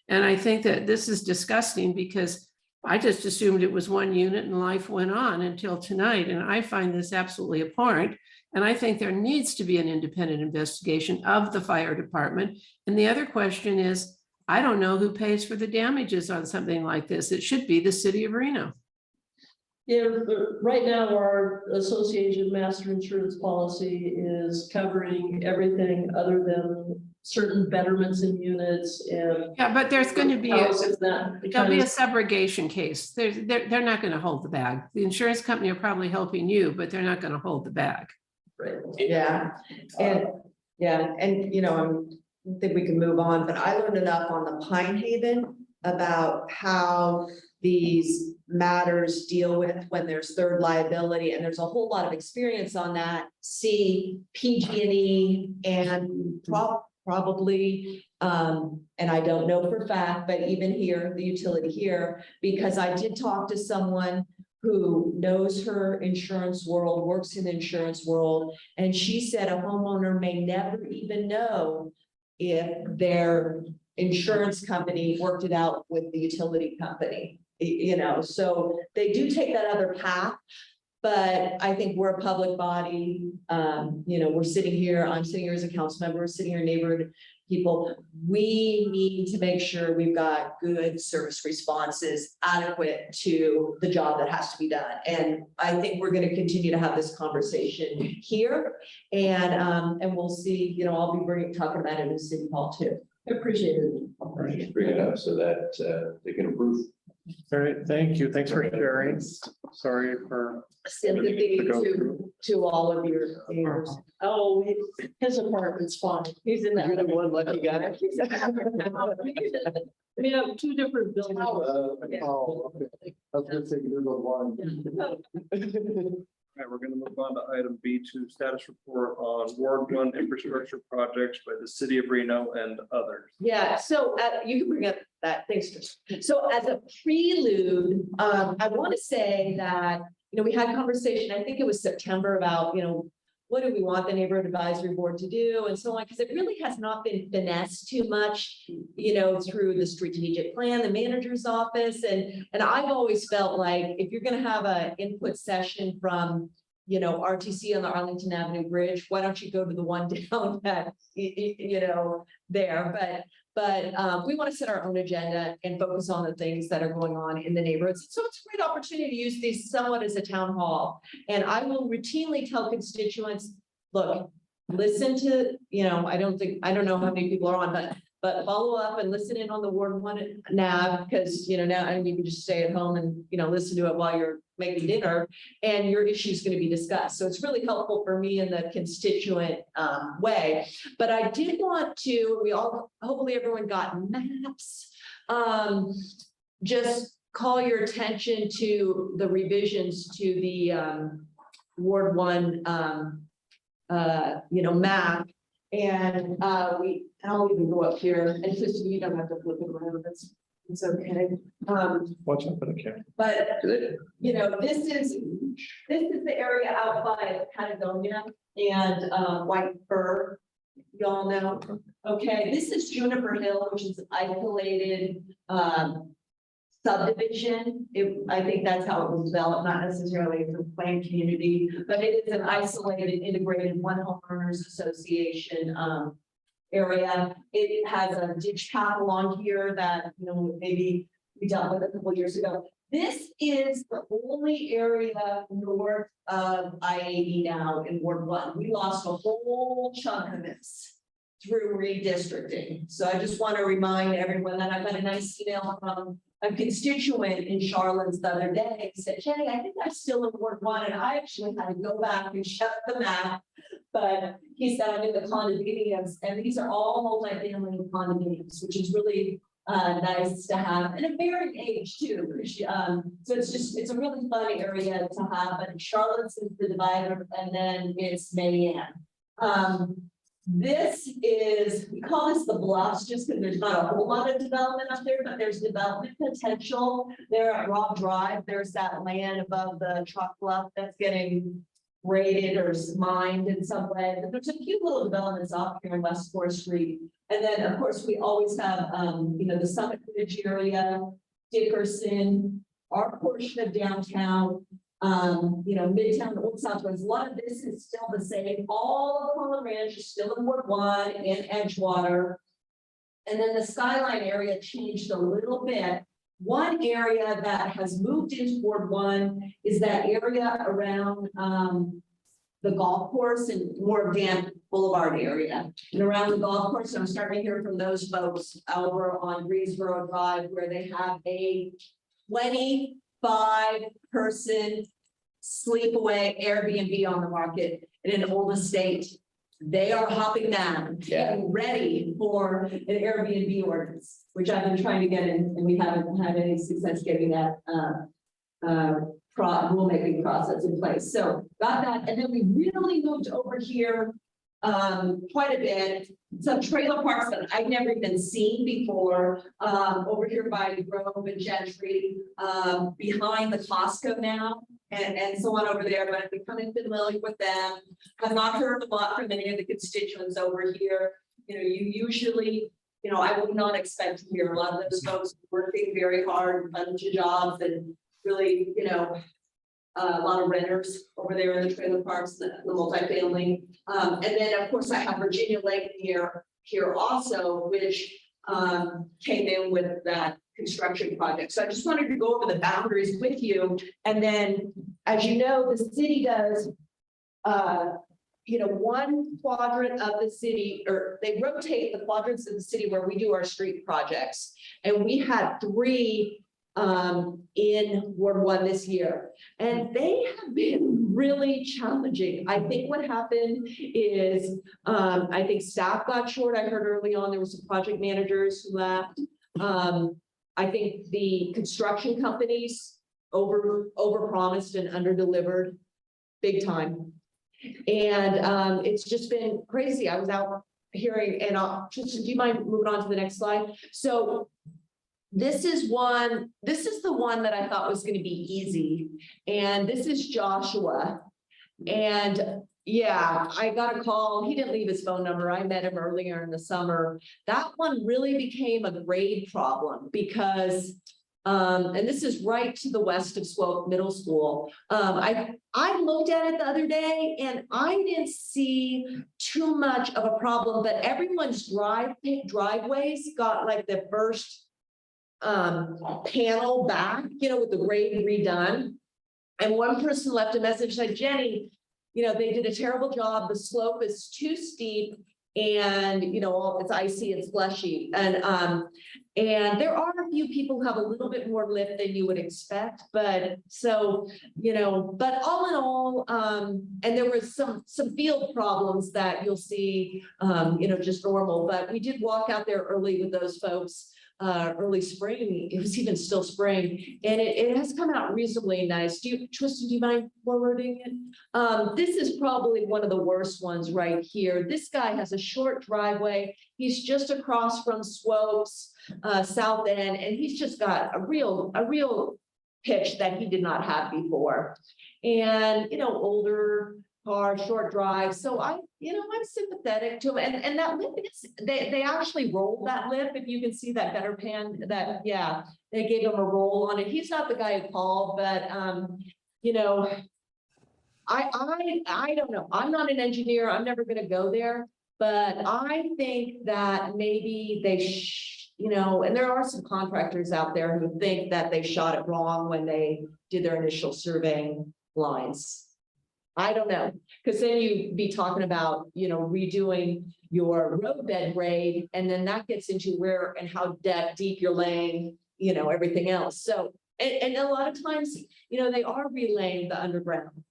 And I think that this is disgusting because I just assumed it was one unit and life went on until tonight. And I find this absolutely abhorrent. And I think there needs to be an independent investigation of the fire department. And the other question is, I don't know who pays for the damages on something like this. It should be the city of Reno. Yeah, but right now our association master insurance policy is covering everything other than certain betterments in units and. Yeah, but there's going to be, houses that there'll be a because- subrogation case. They're not going to hold the bag. The insurance company are probably helping you, but they're not going to hold the bag. Right. Yeah, and, you know, I think we can move on, but I learned enough on the Pine Haven about how these matters deal with when there's third liability, and there's a whole lot of experience on that. See PG&E and probably, and I don't know for a fact, but even here, the utility here, because I did talk to someone who knows her insurance world, works in the insurance world, and she said a homeowner may never even know if their insurance company worked it out with the utility company, you know, so they do take that other path. But I think we're a public body, you know, we're sitting here, I'm sitting here as a council member, we're sitting here neighborhood people. We need to make sure we've got good service responses adequate to the job that has to be done. And I think we're going to continue to have this conversation here. And we'll see, you know, I'll be talking about it in City Hall too. I appreciate it. Just bring it up so that they can improve. All right, thank you. Thanks for sharing. Sorry for. Sympathy To go to all of your neighbors. Oh, his apartment's fine. He's in You're the one lucky guy. We have two different buildings. Oh, okay. I was gonna say you're the one. All right, we're gonna move on to item B2, status report on Ward 1 infrastructure projects by the city of Reno and others. Yeah, so you can bring up that, thanks, Trish. So as a prelude, I want to say that, you know, we had a conversation, I think it was September, about, you know, what do we want the neighborhood advisory board to do and so on, because it really has not been finessed too much, you know, through the strategic plan, the manager's office, and I've always felt like if you're going to have an input session from, you know, RTC on the Arlington Avenue Bridge, why don't you go to the one down that, you know, there, But we want to set our own agenda and focus on the things that are going on in the neighborhoods. So it's a great opportunity to use these somewhat as a town hall. And I will routinely tell constituents, look, listen to, I don't know how many people are on, but follow up and listen in on the Ward 1 NAV, because, now, and you can just stay at home and, listen to it while you're making dinner, and your issue is going to be discussed. So it's really helpful for me in the constituent way. But I did want to, hopefully everyone got maps. Just call your attention to the revisions to the Ward 1 map. And I'll even go up here, and just, you don't have to flip it around, it's okay. Watch out for the camera. But, this is the area out by Patagonia and White Fir, y'all know. Okay, this is Juniper Hill, which is an isolated subdivision. I think that's how it was developed, not necessarily as a planned community, but it is an isolated, integrated one homeowners association area. It has a ditch path along here that, maybe we dealt with a couple of years ago. This is the only area north of I-80 now in Ward 1. We lost a whole chunk of this through redistricting. So I just want to remind everyone that I got a nice email from a constituent in Charlotte the other day, said, Jenny, I think I'm still in Ward 1, and I actually had to go back and check the map. But he said I'm in the condominiums, and these are all multifamily condominiums, which is really nice to have, and a varied age too. So it's a really fun area to have. But Charlotte's is the divider, and then it's Mayan. This is, we call this the bluffs just because there's not a whole lot of development up there, but there's development potential there at Robb Drive. There's that land above the truck bluff that's getting raided or mined in some way. But there's a few little developments off here in West 4th Street. And then, of course, we always have, the Summit Ridge area, Dickerson, our portion of downtown, Midtown, Old Southwest. A lot of this is still the same. All of Holland Ranch is still in Ward 1 and Edgewater. And then the Skyline area changed a little bit. One area that has moved into Ward 1 is that area around the golf course and more Dam Boulevard area. And around the golf course, I'm starting to hear from those folks over on Greensboro Drive, where they have a 25-person sleepaway Airbnb on the market in an old estate. They are hopping down, getting ready for an Airbnb ordinance, which I've been trying to get in, and we haven't had any success getting that rulemaking process in place. So got that, and then we really moved over here quite a bit. Some trailer parks that I've never even seen before, over here by Grove and Gentry, behind the Costco now, and so on over there, but I've become familiar with them. I've not heard a lot from any of the constituents over here. You usually, I would not expect to hear a lot of those folks working very hard, a bunch of jobs, and really, a lot of renters over there in the trailer parks, the multifamily. And then, of course, I have Virginia Lake here also, which came in with that construction project. So I just wanted to go over the boundaries with you. And then, as you know, the city does, one quadrant of the city, or they rotate the quadrants of the city where we do our street projects. And we had 3 in Ward 1 this year, and they have been really challenging. I think what happened is, I think staff got short. I heard early on there were some project managers who left. I think the construction companies overpromised and underdelivered big time. And it's just been crazy. I was out hearing, and do you mind moving on to the next slide? So this is the one that I thought was going to be easy. And this is Joshua. And yeah, I got a call. He didn't leave his phone number. I met him earlier in the summer. That one really became a grade problem because And this is right to the west of Swope Middle School. I looked at it the other day and I didn't see too much of a problem, but everyone's driveways got like the first panel back, with the grade redone. And one person left a message, said, Jenny, they did a terrible job. The slope is too steep and, it's icy, it's slushy. And there are a few people who have a little bit more lift than you would expect, but so, but all in all, and there was some field problems that you'll see, just normal, but we did walk out there early with those folks. Early spring, it was even still spring, and it has come out reasonably nice. Tristan, do you mind forwarding it? This is probably one of the worst ones right here. This guy has a short driveway. He's just across from Swopes, south end, and he's just got a real pitch that he did not have before. And, older car, short drive. So I'm sympathetic to him. And that lip is, they actually rolled that lip. If you can see that gutter pan, they gave him a roll on it. He's not the guy who called, but, I don't know. I'm not an engineer. I'm never going to go there, but I think that maybe and there are some contractors out there who think that they shot it wrong when they did their initial surveying lines. I don't know, because then you'd be talking about, redoing your roadbed grade, and then that gets into where and how deep you're laying, everything else. So, and a lot of times, they are relaying the underground.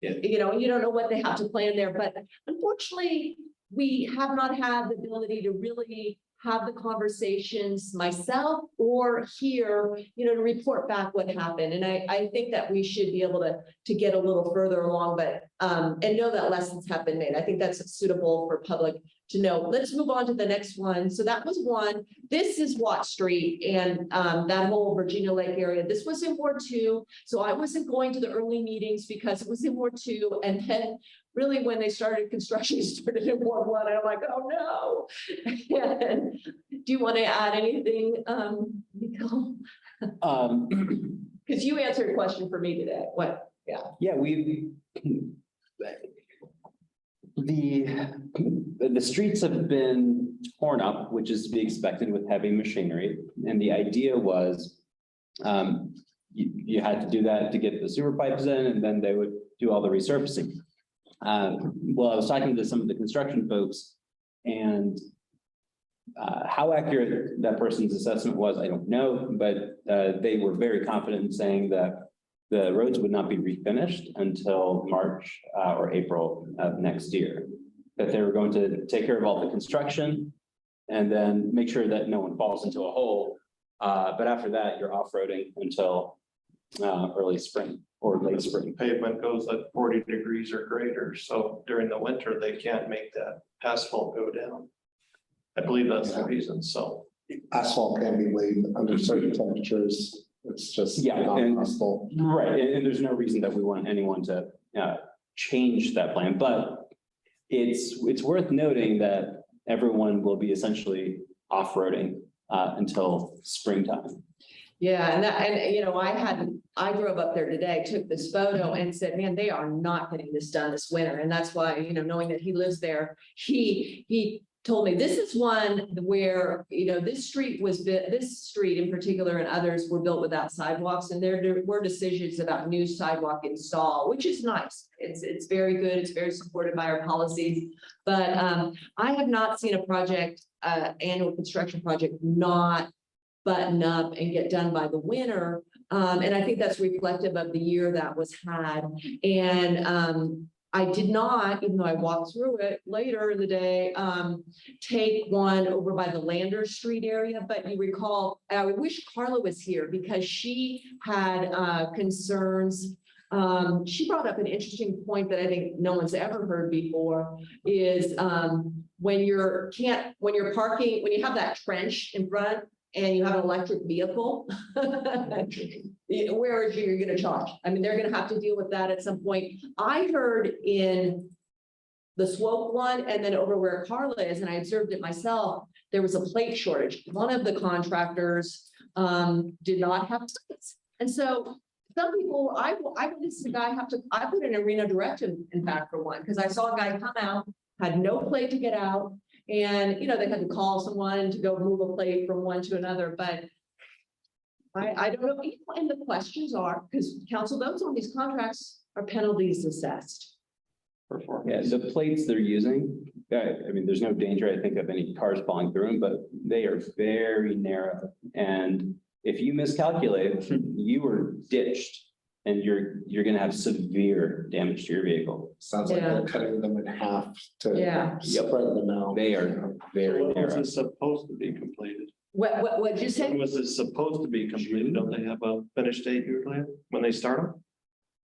Yeah. And you don't know what they have to plan there, but unfortunately, we have not had the ability to really have the conversations myself or here, to report back what happened. And I think that we should be able to get a little further along, but, and know that lessons have been made. I think that's suitable for public to know. Let's move on to the next one. So that was one. This is Watt Street and that whole Virginia Lake area. This was in Ward 2. So I wasn't going to the early meetings because it was in Ward 2. And then really when they started construction, started in Ward 1. I'm like, oh no. And do you want to add anything, Nico? Because you answered a question for me today. What? Yeah. Yeah, the streets have been torn up, which is to be expected with heavy machinery. And the idea was you had to do that to get the sewer pipes in, and then they would do all the resurfacing. Well, I was talking to some of the construction folks, and how accurate that person's assessment was, I don't know, but they were very confident in saying that the roads would not be refinished until March or April of next year. That they were going to take care of all the construction and then make sure that no one falls into a hole. But after that, you're off-roading until early spring or late spring. Pavement goes at 40 degrees or greater, so during the winter, they can't make that asphalt go down. I believe that's the reason, so. Asphalt can be laid under certain temperatures. It's just Yeah, not and- possible. Right, and there's no reason that we want anyone to change that plan, but it's worth noting that everyone will be essentially off-roading until springtime. Yeah, and I drove up there today, took this photo and said, man, they are not getting this done this winter. And that's why, knowing that he lives there, he told me this is one where, this street in particular and others were built without sidewalks, and there were decisions about new sidewalk install, which is nice. It's very good. It's very supported by our policies, but I have not seen a project, annual construction project not button up and get done by the winter. And I think that's reflective of the year that was had. And I did not, even though I walked through it later in the day, take one over by the Lander Street area. But you recall, I wish Carla was here because she had concerns. She brought up an interesting point that I think no one's ever heard before is when you're parking, when you have that trench in front and you have an electric vehicle, where is you're going to charge? I mean, they're going to have to deal with that at some point. I heard in the Swope one and then over where Carla is, and I observed it myself, there was a plate shortage. One of the contractors did not have plates. And so some people, I witnessed a guy I put in a Reno Direct in fact for one, because I saw a guy come out, had no plate to get out. And, you know, they had to call someone to go move a plate from one to another, but I don't know, and the questions are, because council votes on these contracts, are penalties assessed? Yeah, Performance. the plates they're using, I mean, there's no danger, I think, of any cars falling through them, but they are very narrow. And if you miscalculate, you were ditched and you're gonna have severe damage to your vehicle. Sounds like Yeah. they're cutting them in half to Yeah. spread them out. They are very When was narrow. this supposed to be completed? What'd you When say? was this supposed to be completed? Don't they have a finish date usually when they start them?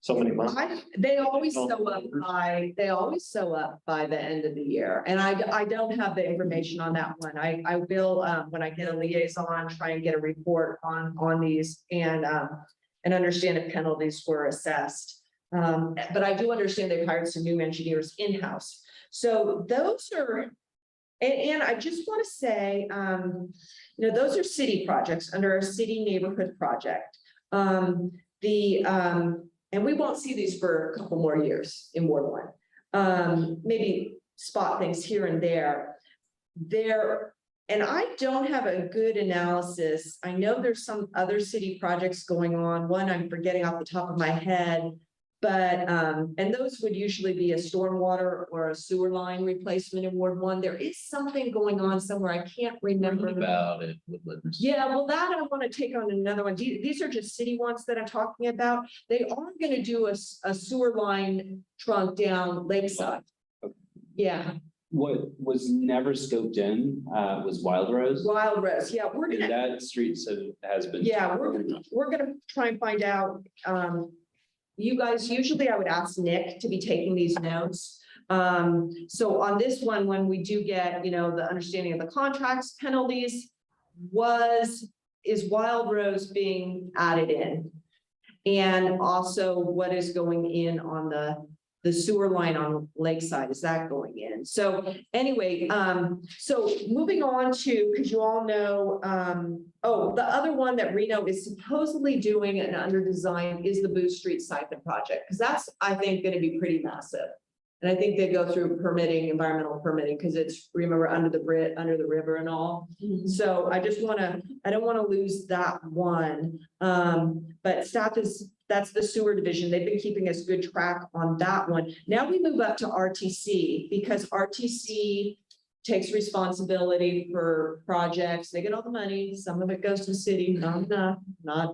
So many months. They always sew up by the end of the year, and I don't have the information on that one. I will, when I get a liaison, try and get a report on these and understand if penalties were assessed. But I do understand they've hired some new engineers in-house. So those are, and I just want to say, you know, those are city projects under a city neighborhood project. And we won't see these for a couple more years in Ward 1. Maybe spot things here and there. And I don't have a good analysis. I know there's some other city projects going on. One I'm forgetting off the top of my head. But, and those would usually be a stormwater or a sewer line replacement in Ward 1. There is something going on somewhere. I can't remember. About it, Woodlands. Yeah, well, that I want to take on another one. These are just city ones that I'm talking about. They are going to do a sewer line trunk down Lakeside. Yeah, What was never scoped in was Wild Rose. Wild Rose. Yeah, we're And gonna, that street has been. yeah, we're gonna try and find out. You guys, usually I would ask Nick to be taking these notes. So on this one, when we do get, you know, the understanding of the contracts, penalties, is Wild Rose being added in? And also what is going in on the sewer line on Lakeside, is that going in? So anyway, so moving on to, because you all know, the other one that Reno is supposedly doing and under design is the Booth Street siphon project, because that's, I think, going to be pretty massive. And I think they go through permitting, environmental permitting, because it's, remember, under the river and all. So I don't want to lose that one. But that's the sewer division. They've been keeping us good track on that one. Now we move up to RTC, because RTC takes responsibility for projects. They get all the money. Some of it goes to the city, not enough,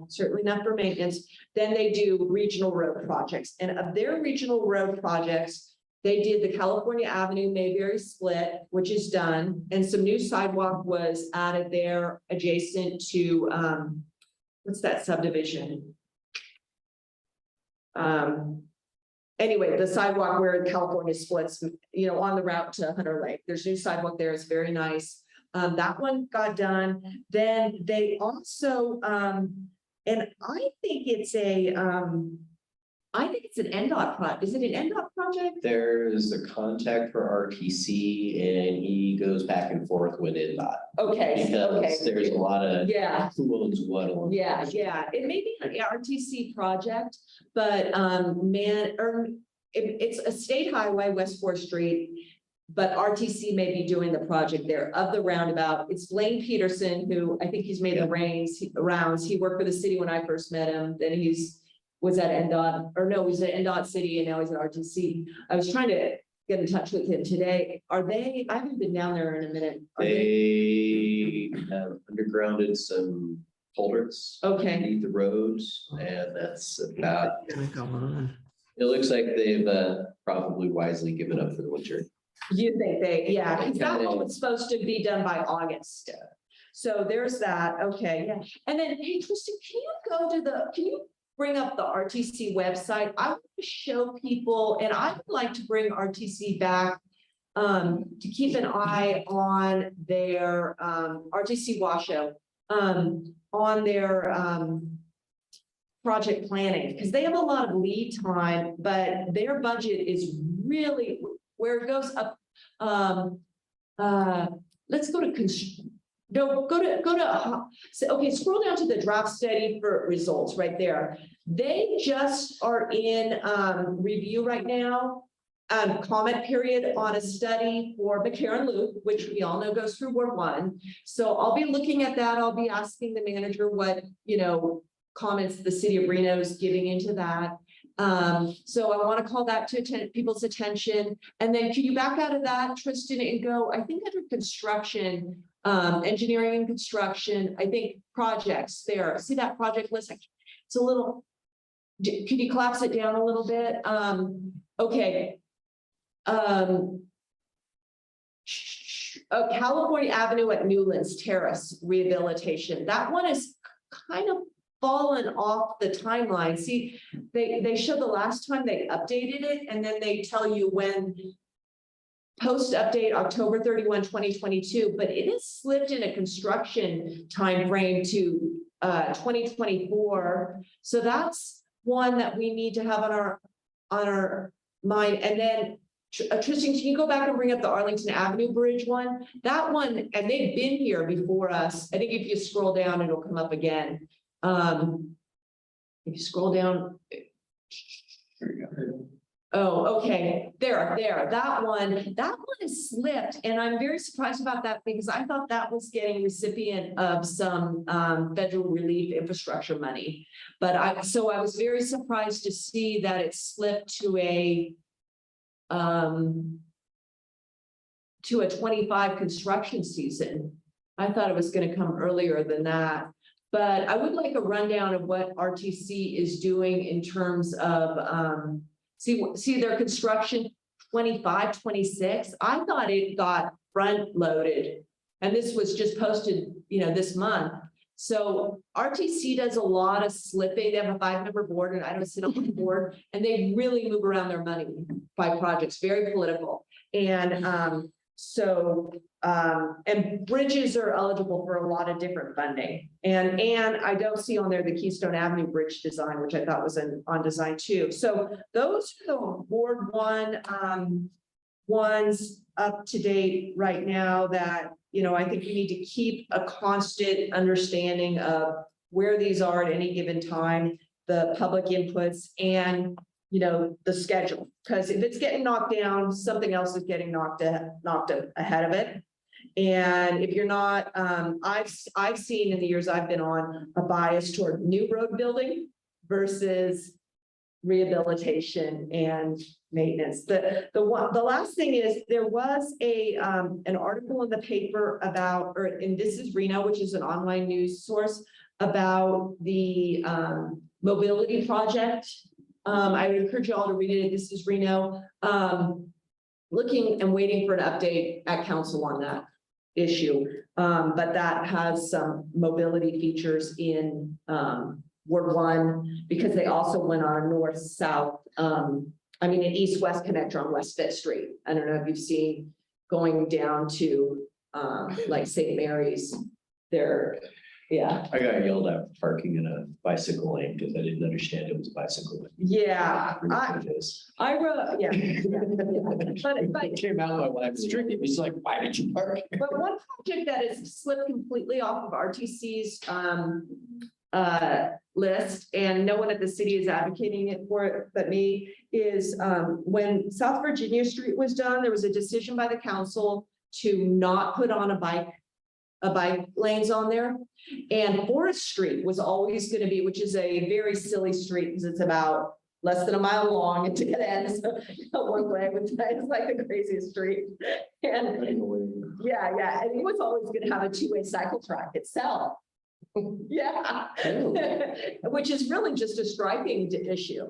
certainly enough for maintenance. Then they do regional road projects, and of their regional road projects, they did the California Avenue Mayberry split, which is done, and some new sidewalk was added there adjacent to, what's that subdivision? Anyway, the sidewalk where California splits, you know, on the route to Hunter Lake, there's new sidewalk there. It's very nice. That one got done. Then they also, and I think it's an NDOT project. Is it an NDOT project? There's a contact for RTC and he goes back and forth with NDOT. Okay, Because there's a lot of Yeah. who owns what on. Yeah, it may be an RTC project, but it's a state highway, West 4th Street. But RTC may be doing the project there of the roundabout. It's Blaine Peterson, who I think he's made the rounds. He worked for the city when I first met him. Then was at NDOT, or no, he's at NDOT City and now he's at RTC. I was trying to get in touch with him today. I haven't been down there in a minute. They have undergrounded some culverts. Okay. Underneath the roads, and that's about, Gonna go on. it looks like they've probably wisely given up for the winter. You think because that one was supposed to be done by August. So there's that. Okay, yeah. And then, hey, Tristan, can you bring up the RTC website? I want to show people, and I would like to bring RTC back to keep an eye on their RTC Washoe, on their project planning, because they have a lot of lead time, but their budget is really where it goes up. Let's go to No, okay, scroll down to the draft study for results right there. They just are in review right now. Comment period on a study for McCarran Loop, which we all know goes through Ward 1. So I'll be looking at that. I'll be asking the manager what, comments the city of Reno is giving into that. So I want to call that to people's attention. And then can you back out of that, Tristan, and go, I think under construction, engineering and construction, I think projects there. See that project list? It's a little, could you collapse it down a little bit? Okay. California Avenue at Newlands Terrace rehabilitation. That one is kind of fallen off the timeline. See, they show the last time they updated it, and then they tell you when post update October 31, 2022, but it is slipped in a construction time frame to 2024. So that's one that we need to have on our mind. And then Tristan, can you go back and bring up the Arlington Avenue Bridge one? That one, and they've been here before us. I think if you scroll down, it'll come up again. If you scroll down. There you go. Oh, okay, there, that one is slipped, and I'm very surprised about that because I thought that was getting recipient of some federal relief infrastructure money. But I was very surprised to see that it slipped to a 25 construction season. I thought it was going to come earlier than that. But I would like a rundown of what RTC is doing in terms of see their construction 25, 26. I thought it got front loaded, and this was just posted, this month. So RTC does a lot of slipping. They have a 5-member board, and I don't sit on the board, and they really move around their money by projects, very political. And and bridges are eligible for a lot of different funding. And I don't see on there the Keystone Avenue Bridge design, which I thought was on design too. So those are the Ward 1 ones up to date right now that, I think we need to keep a constant understanding of where these are at any given time, the public inputs, and the schedule. Because if it's getting knocked down, something else is getting knocked ahead of it. And if you're not, I've seen in the years I've been on a bias toward new road building versus rehabilitation and maintenance. The last thing is there was an article in the paper about, and this is Reno, which is an online news source, about the mobility project. I would encourage you all to read it. This is Reno. Looking and waiting for an update at council on that issue. But that has some mobility features in Ward 1, because they also went on a north-south, an east-west connector on West Fifth Street. I don't know if you've seen going down to like St. Mary's there. Yeah. I got yelled at for parking in a bicycle lane because I didn't understand it was a bicycle lane. Yeah, It is. I wrote, yeah. But It came out my wife's street. It was like, why did you park? But one project that is slipped completely off of RTC's list, and no one at the city is advocating it for it but me, is when South Virginia Street was done, there was a decision by the council to not put on a bike lanes on there. And Forest Street was always going to be, which is a very silly street because it's about less than a mile long and to get in. So one way, which is like the craziest street. And yeah. And it was always going to have a 2-way cycle track itself. Yeah. Which is really just a striping issue.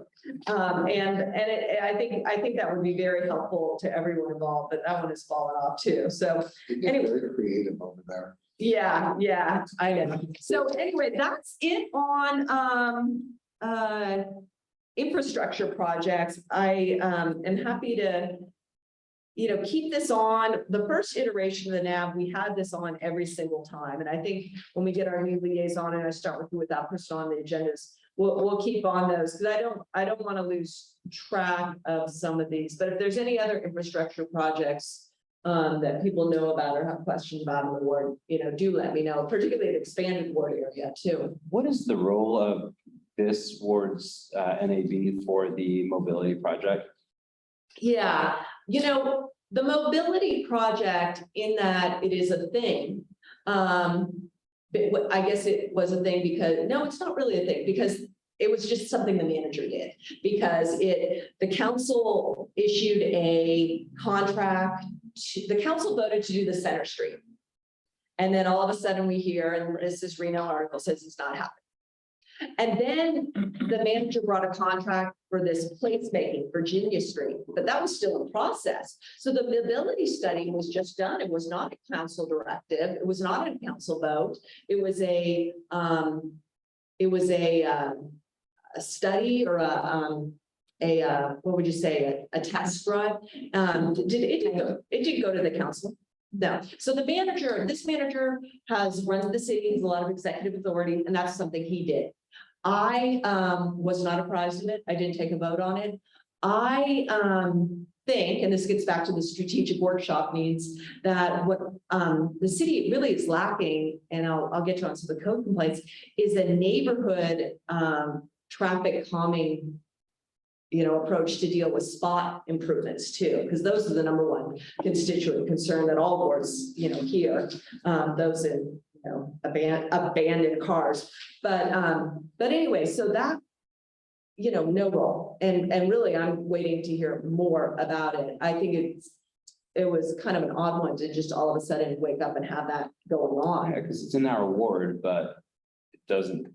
I think that would be very helpful to everyone involved, but that one has fallen off too. So Anyway, very creative over there. yeah, I know. So anyway, that's it on infrastructure projects. I am happy to keep this on. The first iteration of the NAV, we had this on every single time. And I think when we get our new liaison and I start working with that person on the agendas, we'll keep on those, because I don't want to lose track of some of these. But if there's any other infrastructure projects that people know about or have questions about in the ward, do let me know, particularly the expanded ward area too. What is the role of this ward's NAB for the mobility project? Yeah, the mobility project in that it is a thing. But I guess it was a thing because, no, it's not really a thing because it was just something the manager did. Because the council issued a contract, the council voted to do the Center Street. And then all of a sudden we hear, and Mrs. Reno article says it's not happening. And then the manager brought a contract for this placemaking, Virginia Street, but that was still in process. So the mobility study was just done. It was not a council directive. It was not a council vote. It was a study or what would you say, a test run. It didn't go to the council. No. So this manager has run the city, has a lot of executive authority, and that's something he did. I was not apprised of it. I didn't take a vote on it. I think, and this gets back to the strategic workshop needs, that what the city really is lacking, and I'll get to on some of the code complaints, is a neighborhood traffic calming approach to deal with spot improvements too, because those are the number one constituent concern that all boards, hear, those in, abandoned cars. But anyway, so that, no role. And really, I'm waiting to hear more about it. I think it was kind of an odd one to just all of a sudden wake up and have that going on. Yeah, because it's in our ward, but it doesn't.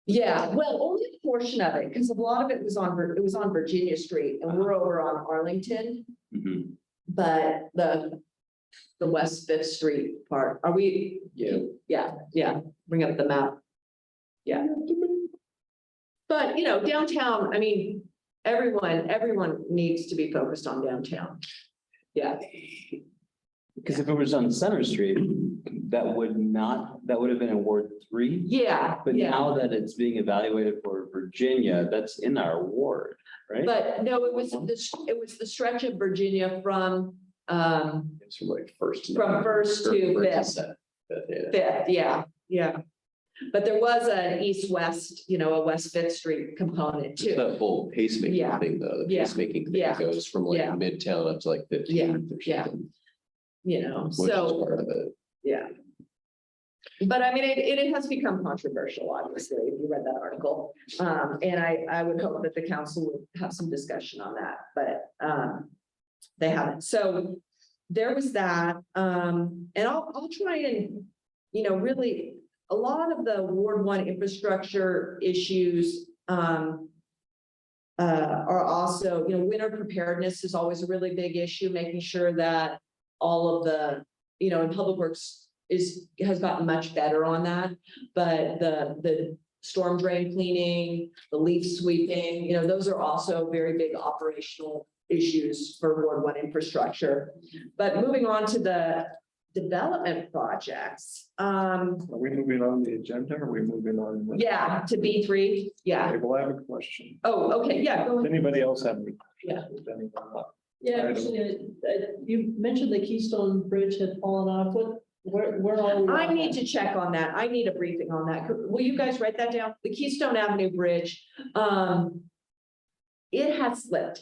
Yeah, well, only a portion of it, because a lot of it was on Virginia Street and we're over on Arlington. Mhm. But the West Fifth Street part, are we? Yeah, bring up the map. Yeah. But, downtown, I mean, everyone needs to be focused on downtown. Yeah, Because if it was on Center Street, that would have been in Ward 3. yeah, But yeah. now that it's being evaluated for Virginia, that's in our ward, right? But no, it was the stretch of Virginia from, It's from like first. From first to First fifth. yeah. Fifth, yeah. But there was an east-west, a West Fifth Street component It's too. that whole pacemaking Yeah. thing, though. The Yeah. pacemaking thing Yeah. goes from like Yeah. Midtown up to like 15th or Yeah. something. Which is So, part of it. yeah. But I mean, it has become controversial, obviously, if you read that article. And I would hope that the council would have some discussion on that, but they haven't. So there was that. And I'll try and, really, a lot of the Ward 1 infrastructure issues are also, winter preparedness is always a really big issue, making sure that all of the, and Public Works has gotten much better on that. But the storm drain cleaning, the leaf sweeping, those are also very big operational issues for Ward 1 infrastructure. But moving on to the development projects, Are we moving on the agenda? Or are we moving on? yeah, to B3, yeah. Okay, well, I have a question. Oh, okay, yeah, go Does ahead. anybody else have? Yeah. Yeah, Item. actually, you mentioned the Keystone Bridge had fallen off. Where are we? I on need that? to check on that. I need a briefing on that. Will you guys write that down? The Keystone Avenue Bridge, it has slipped.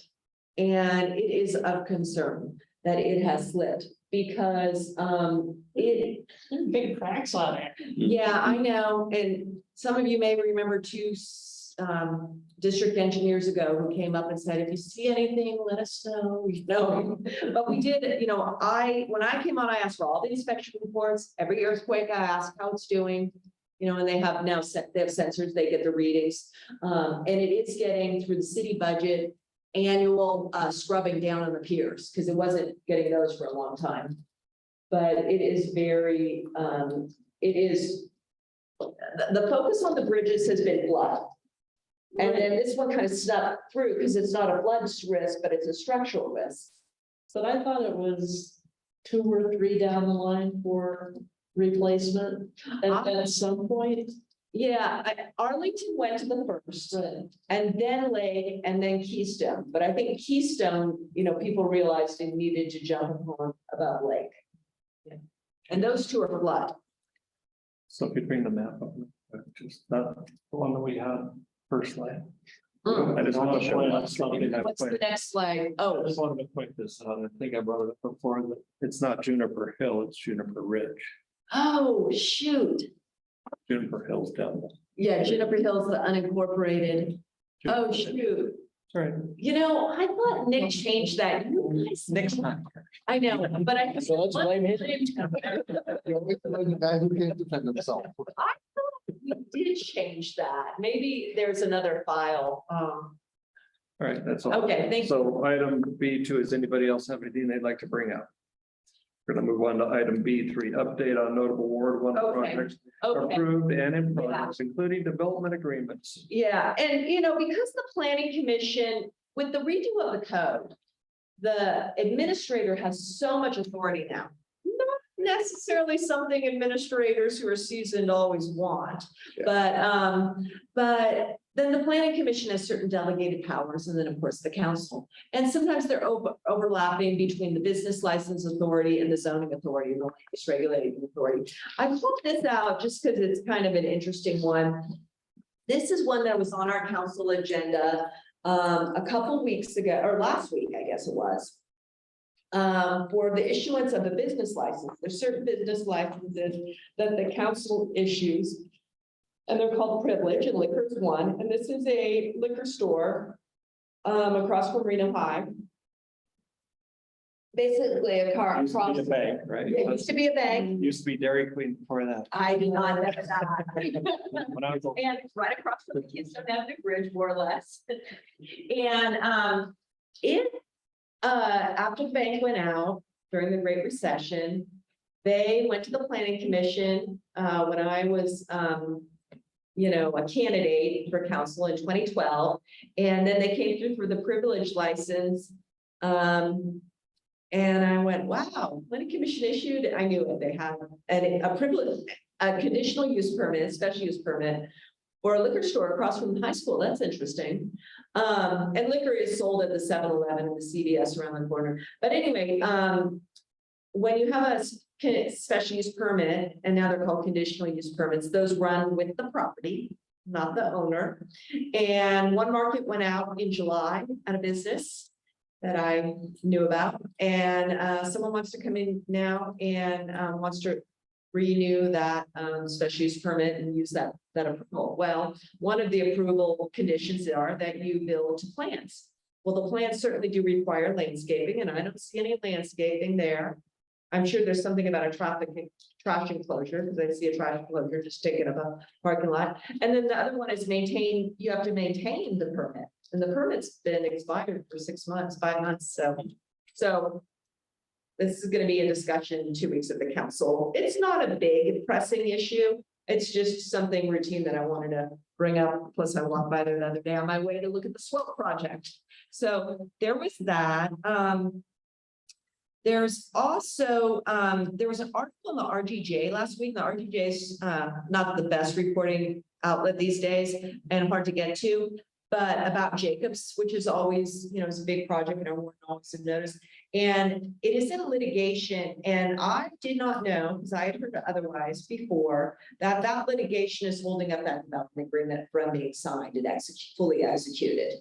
And it is of concern that it has slipped because, Big cracks on it. yeah, I know. And some of you may remember two district engineers ago who came up and said, if you see anything, let us know, But we did, when I came on, I asked for all the inspection reports, every earthquake, I asked how it's doing. And they have now they have sensors, they get the readings. And it is getting through the city budget, annual scrubbing down on the piers, because it wasn't getting those for a long time. But it is very, the focus on the bridges has been flood. And then this one kind of snuck through because it's not a flood risk, but it's a structural risk. But I thought it was 2 or 3 down the line for replacement at some point. Yeah, Arlington went to the first, and then Lake, and then Keystone, but I think Keystone, people realized they needed to jump on about Lake. Yeah. And those two are flood. So if you bring the map up, just not the one that we had first line. Mm. I just want to point out something. What's the next slide? Oh, I just wanted to point this out. I think I brought it up before, that it's not Juniper Hill, it's Juniper Ridge. oh, shoot. Juniper Hill's down there. Yeah, Juniper Hills, the unincorporated. Oh, shoot. Sorry. I thought Nick changed that. You guys- Next time. I know, but I. So let's blame him. You're always the guy who can't defend himself. We did change that. Maybe there's another file. All right, that's all. Okay, thank you. So item B2, does anybody else have anything they'd like to bring up? We're gonna move on to item B3, update on notable Ward 1 Okay. projects Okay. approved and in progress, including development agreements. Yeah, and because the planning commission, with the redo of the code, the administrator has so much authority now. Not necessarily something administrators who are seasoned always want, but then the planning commission has certain delegated powers, and then of course the council. And sometimes they're overlapping between the business license authority and the zoning authority, and the land use regulating authority. I pulled this out just because it's kind of an interesting one. This is one that was on our council agenda a couple weeks ago, or last week, I guess it was. For the issuance of a business license. There's certain business licenses that the council issues. And they're called privilege, and liquor is one. And this is a liquor store across from Reno High. Basically a car Used to across. be a bank, right? It used to be a bank. Used to be Dairy Queen before that. I do not know that. When I was a- And it's right across from the Keystone Avenue Bridge, more or less. And after the bank went out during the Great Recession, they went to the planning commission when I was a candidate for council in 2012. And then they came through for the privilege license. And I went, wow, planning commission issued, I knew it, they had a privilege, a conditional use permit, a special use permit for a liquor store across from the high school. That's interesting. And liquor is sold at the 7-Eleven and the CVS around the corner. But anyway, when you have a special use permit, and now they're called conditional use permits, those run with the property, not the owner. And One Market went out in July out of business that I knew about. And someone wants to come in now and wants to renew that special use permit and use that approval. Well, one of the approval conditions are that you build to plans. Well, the plans certainly do require landscaping, and I don't see any landscaping there. I'm sure there's something about a trash enclosure, because I see a trash enclosure just taking up a parking lot. And then the other one is you have to maintain the permit, and the permit's been expired for 6 months, 5 months, so this is gonna be a discussion in 2 weeks at the council. It's not a big pressing issue. It's just something routine that I wanted to bring up. Plus I walked by there the other day on my way to look at the SWOT project. So there was that. There's also, there was an article in the RGJ last week. The RGJ is not the best reporting outlet these days and hard to get to, but about Jacobs, which is always, is a big project and everyone always have noticed. And it is in litigation, and I did not know, because I had heard otherwise before, that litigation is holding up that development agreement from being signed and fully executed.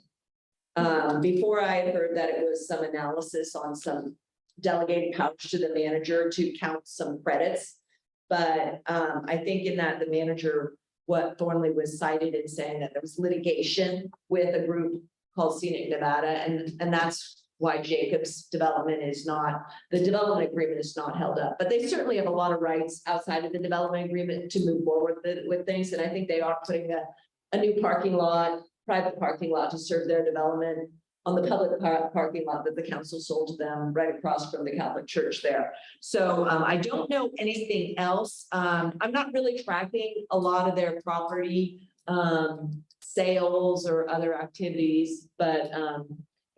Before I had heard that it was some analysis on some delegating powers to the manager to count some credits. But I think in that the manager, what Thornley was cited in saying that there was litigation with a group called Scenic Nevada, and that's why Jacobs development the development agreement is not held up. But they certainly have a lot of rights outside of the development agreement to move forward with things. And I think they are putting a new private parking lot to serve their development on the public parking lot that the council sold to them right across from the Catholic Church there. So I don't know anything else. I'm not really tracking a lot of their property sales or other activities, but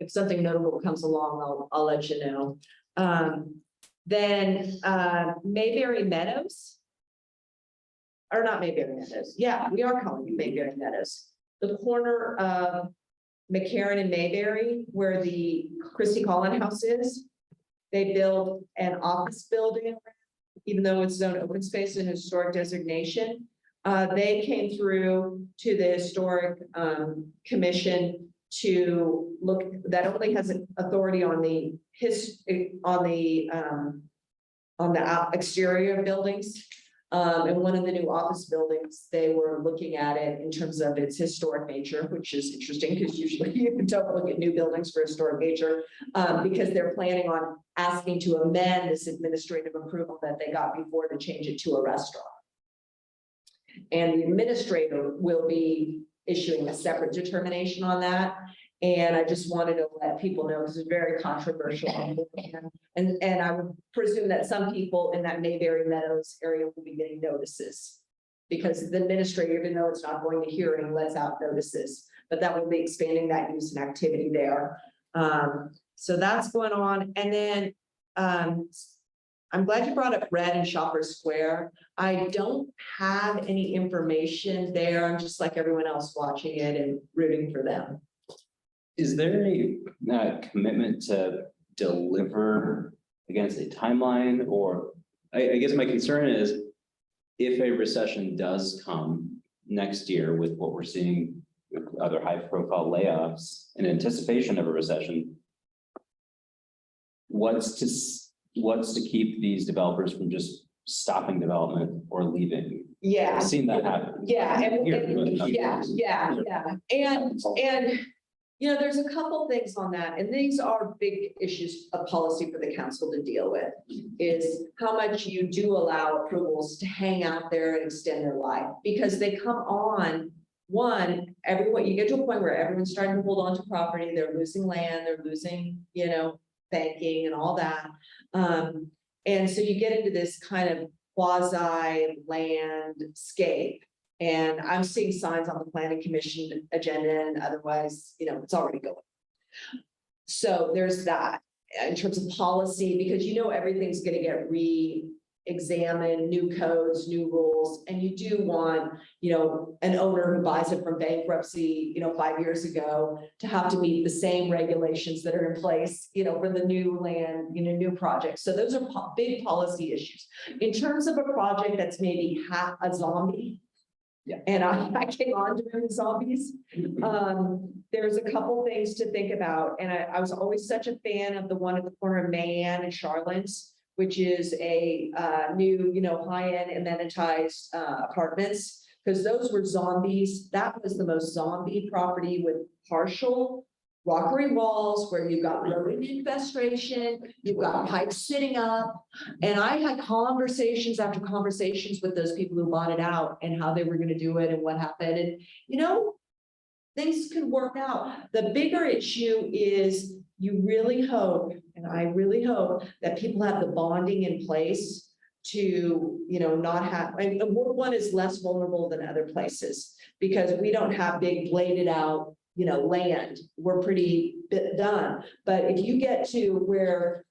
if something notable comes along, I'll let you know. Then Mayberry Meadows. or not Mayberry Meadows. Yeah, we are calling it Mayberry Meadows. The corner of McCarran and Mayberry, where the Christie Collin House is. They built an office building, even though it's zoned open space and historic designation. They came through to the historic commission to look, that only has an authority on the exterior of buildings. And one of the new office buildings, they were looking at it in terms of its historic nature, which is interesting because usually you don't look at new buildings for historic nature. Because they're planning on asking to amend this administrative approval that they got before to change it to a restaurant. And the administrator will be issuing a separate determination on that. And I just wanted to let people know, because it's very controversial. And I would presume that some people in that Mayberry Meadows area will be getting notices. Because the administrator, even though it's not going to hearing, lets out notices, but that will be expanding that use and activity there. So that's going on. And then I'm glad you brought up Red and Shoppers Square. I don't have any information there. I'm just like everyone else watching it and rooting for them. Is there a commitment to deliver against a timeline? Or I guess my concern is if a recession does come next year with what we're seeing with other high profile layoffs in anticipation of a recession, what's to keep these developers from just stopping development or leaving? Yeah. I've seen that happen. Yeah, and Here, yeah. And you know, there's a couple things on that, and these are big issues of policy for the council to deal with, is how much you do allow approvals to hang out there and extend their life, because they come on, everyone, you get to a point where everyone's starting to hold on to property, they're losing land, they're losing, you know, banking and all that. And so you get into this kind of quasi landscape. And I'm seeing signs on the planning commission agenda, and otherwise, you know, it's already going. So there's that in terms of policy, because you know everything's going to get re-examined, new codes, new rules, and you do want, you know, an owner who buys it from bankruptcy, you know, 5 years ago to have to meet the same regulations that are in place, you know, for the new land, you know, new projects. So those are big policy issues. In terms of a project that's maybe half a zombie. Yeah. And I came on during the zombies. There's a couple things to think about. And I was always such a fan of the one at the corner of Mayan and Charlotte, which is a new, you know, high-end amenitized apartments, because those were zombies. That was the most zombie property with partial rockery walls where you've got rodent infestation, you've got pipes sitting up. And I had conversations after conversations with those people who bought it out and how they were going to do it and what happened. And, you know, things could work out. The bigger issue is you really hope, and I really hope, that people have the bonding in place to, you know, not have, and Ward 1 is less vulnerable than other places because we don't have big bladed out, you know, land. We're pretty done. But if you get to where,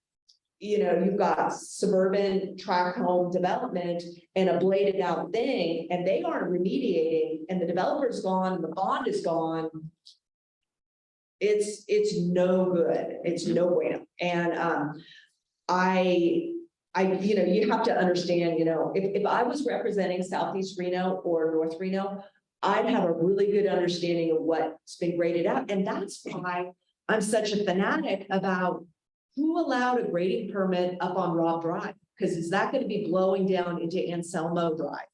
you know, you've got suburban tract home development and a bladed out thing, and they aren't remediating, and the developer's gone, and the bond is gone, it's no good. It's no bueno. And I, you know, you have to understand, you know, if I was representing Southeast Reno or North Reno, I'd have a really good understanding of what's been graded out. And that's why I'm such a fanatic about who allowed a grading permit up on Robb Drive, because is that going to be blowing down into Anselmo Drive,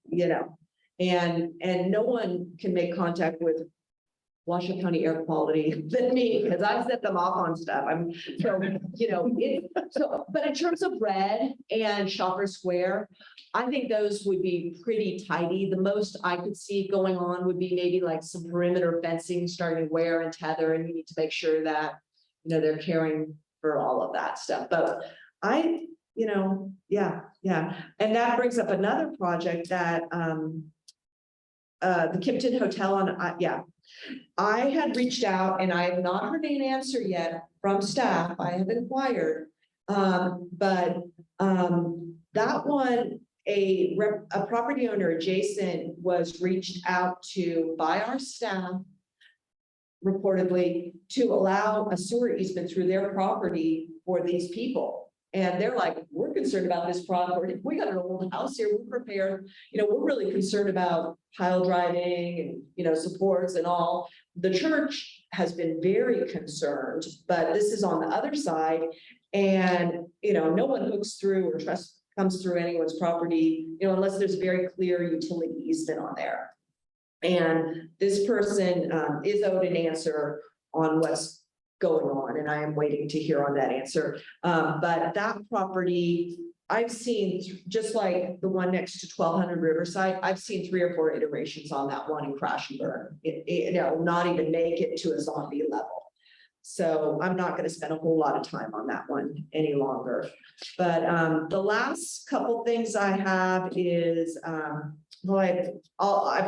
you know? And no one can make contact with Washoe County Air Quality than me, because I set them off on stuff. I'm so, you know, but in terms of Red and Shoppers Square, I think those would be pretty tidy. The most I could see going on would be maybe like some perimeter fencing, starting to wear and tether, and you need to make sure that, you know, they're caring for all of that stuff. But you know, yeah. And that brings up another project that, the Kimpton Hotel on, I had reached out and I have not heard an answer yet from staff. I have inquired. But that one a property owner adjacent was reached out to by our staff reportedly to allow a sewer easement through their property for these people. And they're like, we're concerned about this property. We got an old house here. We're prepared. We're really concerned about pile driving and, supports and all. The church has been very concerned, but this is on the other side. And, no one hooks through or comes through anyone's property, unless there's very clear utility easement on there. And this person is owed an answer on what's going on, and I am waiting to hear on that answer. But that property, I've seen, just like the one next to 1200 Riverside, I've seen 3 or 4 iterations on that one and crash and burn. It not even make it to a zombie level. So I'm not going to spend a whole lot of time on that one any longer. But the last couple things I have is, I've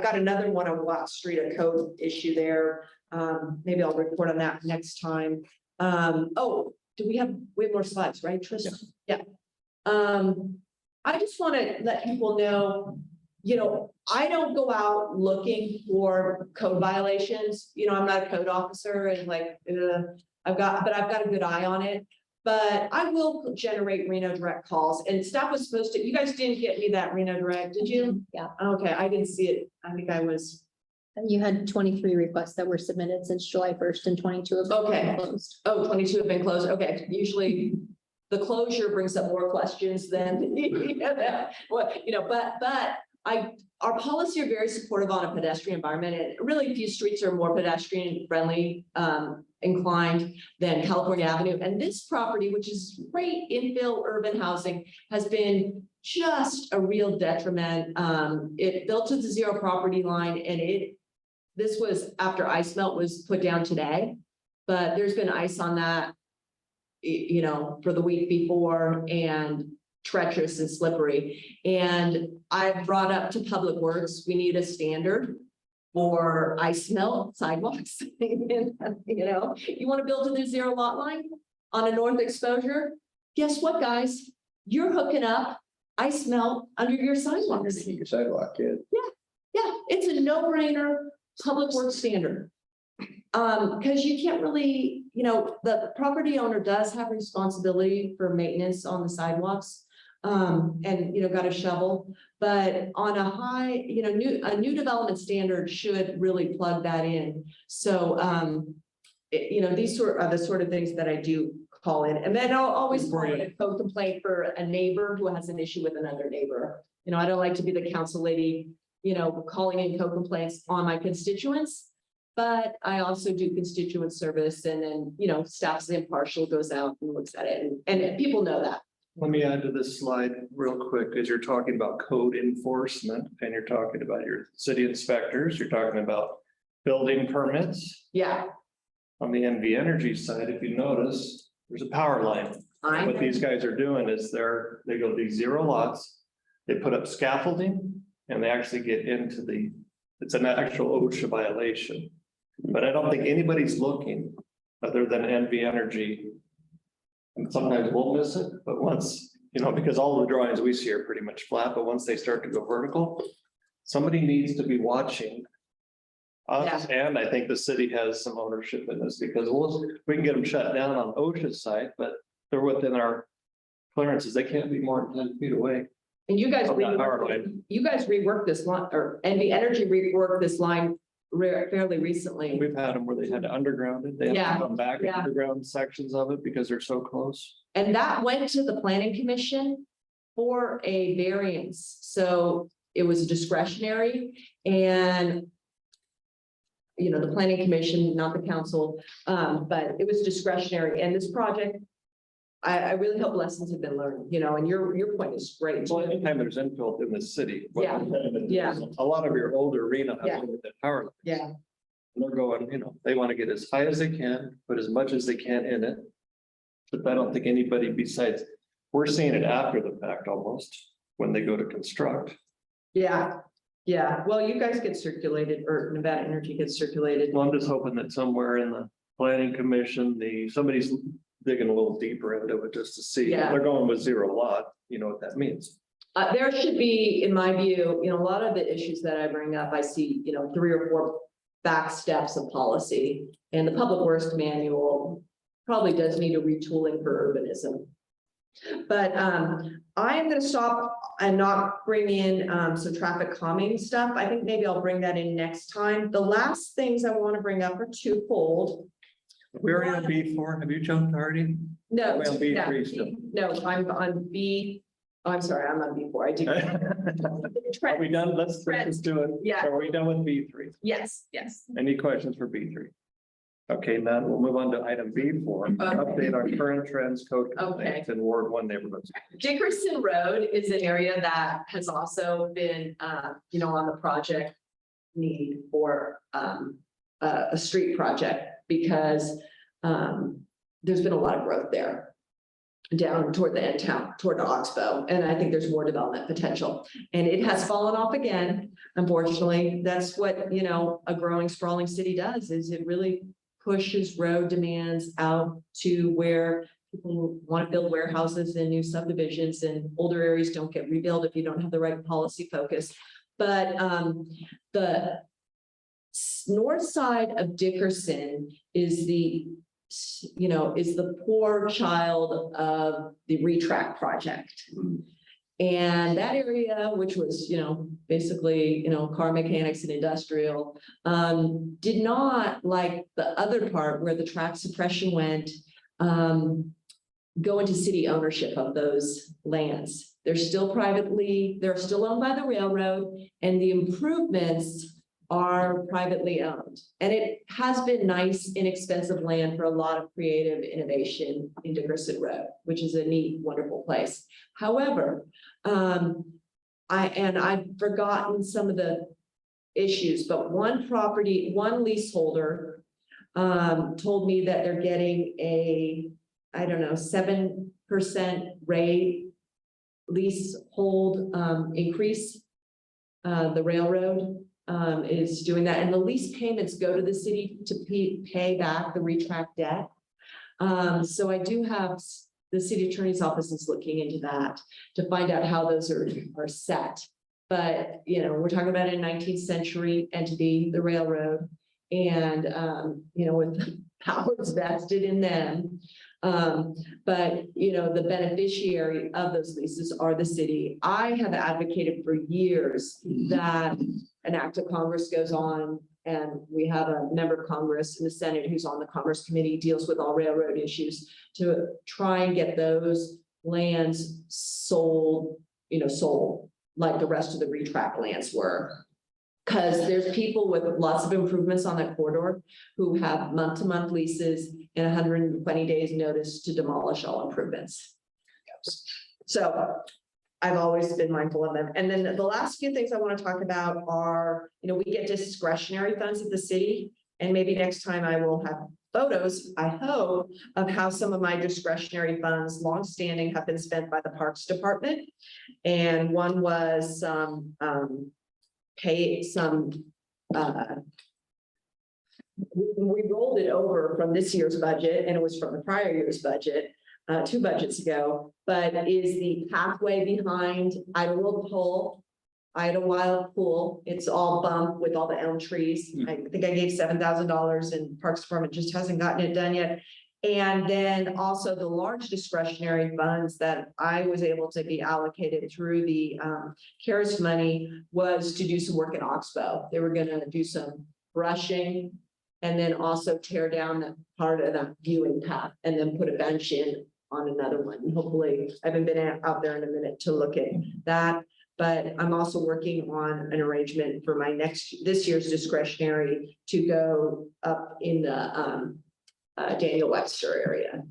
got another one on Watt Street, a code issue there. Maybe I'll report on that next time. Oh, we have more slides, right, Tristan? Yeah. I just want to let people know, I don't go out looking for code violations. I'm not a code officer and I've got a good eye on it. But I will generate Reno Direct calls, and staff was supposed to, you guys didn't get me that Reno Direct, did you? Yeah. Okay, I didn't see it. I think I was. You had 23 requests that were submitted since July 1st and 22 of them Okay. were closed. Oh, 22 have been closed. Okay, usually the closure brings up more questions than, but our policy are very supportive on a pedestrian environment, and really few streets are more pedestrian friendly, inclined than California Avenue. And this property, which is great infill urban housing, has been just a real detriment. It built to the 0 property line, and this was after ice melt was put down today, but there's been ice on that, for the week before, and treacherous and slippery. And I brought up to Public Works, we need a standard for ice melt sidewalks. You want to build to the 0 lot line on a north exposure? Guess what, guys? You're hooking up ice melt under your sidewalks. Your sidewalk, yeah. Yeah, it's a no-brainer public works standard. Because you can't really, the property owner does have responsibility for maintenance on the sidewalks. And, got a shovel, but on a high, a new development standard should really plug that in. So, these are the sort of things that I do call in, and then I'll always call in a code complaint for a neighbor who has an issue with another neighbor. I don't like to be the council lady, calling in code complaints on my constituents, but I also do constituent service, and then, staff's impartial, goes out and looks at it, and people know that. Let me add to this slide real quick, as you're talking about code enforcement, and you're talking about your city inspectors, you're talking about building permits. Yeah. On the NV Energy side, if you notice, there's a power line. What these guys are doing is they go these 0 lots, they put up scaffolding, and they actually get into it's an actual OSHA violation. But I don't think anybody's looking other than NV Energy. And sometimes we'll miss it, but once, because all the drawings we see are pretty much flat, but once they start to go vertical, somebody needs to be watching us. And I think the city has some ownership in this, because we can get them shut down on OSHA's side, but they're within our clearances. They can't be more than 10 feet away. And you guys, Power line. reworked this line, or NV Energy reworked this line fairly recently. We've had them where they had to underground it. They have to come back and underground sections of it because they're so close. And that went to the planning commission for a variance. So it was discretionary, and the planning commission, not the council, but it was discretionary. And this project, I really hope lessons have been learned, and your point is great. Well, anytime there's infill in the city. Yeah. Yeah. A lot of your older arena have limited power lines. Yeah. And they're going, they want to get as high as they can, put as much as they can in it. But I don't think anybody besides, we're seeing it after the fact almost, when they go to construct. Yeah. Well, you guys get circulated, or Nevada Energy gets circulated. Well, I'm just hoping that somewhere in the planning commission, somebody's digging a little deeper into it just to see. Yeah. They're going with 0 lot, you know what that means. There should be, in my view, a lot of the issues that I bring up, I see, 3 or 4 back steps of policy. And the Public Works Manual probably does need a retooling for urbanism. But I am gonna stop and not bring in some traffic calming stuff. I think maybe I'll bring that in next time. The last things I want to bring up are twofold. We're in B4. Have you jumped already? No, We're on yeah, B3 still. no, I'm on B. Oh, I'm sorry, I'm on B4. I do. Are we done? Let's do it. Yeah. Are we done with B3? Yes, yes. Any questions for B3? Okay, now we'll move on to item B4, update our current trends code complaints in Ward 1 neighborhoods. Dickerson Road is an area that has also been, on the project need for a street project because there's been a lot of growth there down toward the end town, toward the Oxbow, and I think there's more development potential. And it has fallen off again. Unfortunately, that's what, a growing, sprawling city does, is it really pushes road demands out to where people want to build warehouses and new subdivisions, and older areas don't get rebuilt if you don't have the right policy focus. But the north side of Dickerson is the poor child of the ReTrack project. And that area, which was, basically, car mechanics and industrial, did not, like the other part where the track suppression went, go into city ownership of those lands. They're still owned by the railroad, and the improvements are privately owned. And it has been nice, inexpensive land for a lot of creative innovation in Dickerson Road, which is a neat, wonderful place. However, I've forgotten some of the issues, but one leaseholder told me that they're getting a, 7% rate leasehold increase. The railroad is doing that, and the lease payments go to the city to pay back the ReTrack debt. So I do have, the city attorney's office is looking into that to find out how those are set. But, we're talking about a 19th century entity, the railroad, and, with powers vested in them. But, the beneficiary of those leases are the city. I have advocated for years that an act of Congress goes on, and we have a member of Congress in the Senate who's on the Commerce Committee, deals with all railroad issues, to try and get those lands sold like the rest of the ReTrack lands were. Because there's people with lots of improvements on that corridor who have month-to-month leases and 120 days notice to demolish all improvements. So I've always been mindful of them. And then the last few things I want to talk about are, we get discretionary funds at the city, and maybe next time I will have photos, I hope, of how some of my discretionary funds longstanding have been spent by the Parks Department. And one was we rolled it over from this year's budget, and it was from the prior year's budget, 2 budgets ago, but is the pathway behind Idlewild Pool. It's all bumped with all the elm trees. I think I gave $7,000, and Parks Department just hasn't gotten it done yet. And then also the large discretionary funds that I was able to be allocated through the CARES money was to do some work in Oxbow. They were gonna do some brushing and then also tear down that part of that viewing path and then put a bench in on another one. And hopefully, I haven't been out there in a minute to look at that, but I'm also working on an arrangement for my this year's discretionary to go up in the Daniel Webster area,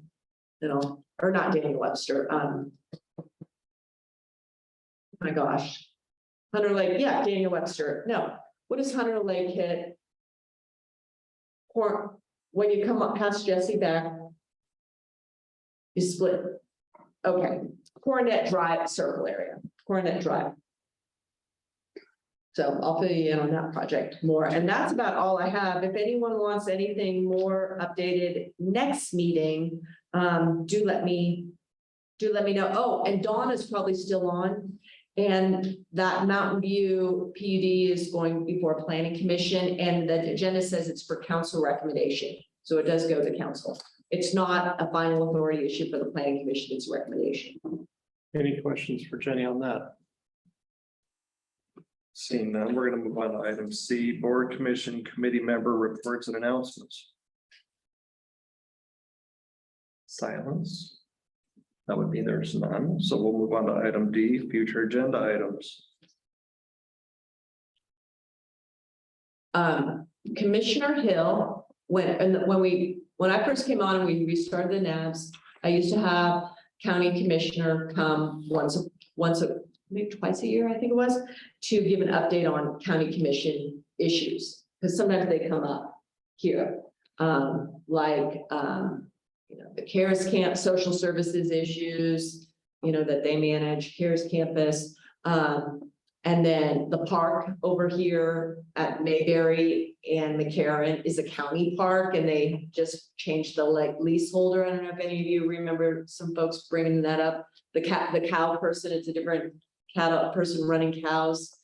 or not Daniel Webster. My gosh, Hunter Lake. Yeah, Daniel Webster. No, what is Hunter Lake hit? Or when you come up past Jesse back, you split. Okay, Coronet Drive circle area, Coronet Drive. So I'll fill you in on that project more. And that's about all I have. If anyone wants anything more updated next meeting, do let me know. Oh, and Dawn is probably still on. And that Mountain View PUD is going before Planning Commission, and the agenda says it's for council recommendation. So it does go to council. It's not a final authority issue for the Planning Commission, it's a recommendation. Any questions for Jenny on that? Seeing none, we're gonna move on to item C, board commission committee member reports and announcements. Silence. That would mean there's none, so we'll move on to item D, future agenda items. Commissioner Hill, when I first came on and we restarted the NABs, I used to have county commissioner come maybe twice a year, I think it was, to give an update on county commission issues, because sometimes they come up here. The CARES camp, social services issues, that they manage, CARES campus. And then the park over here at Mayberry and McCarran is a county park, and they just changed the leaseholder. I don't know if any of you remember some folks bringing that up. The cow person, it's a different cattle person running cows.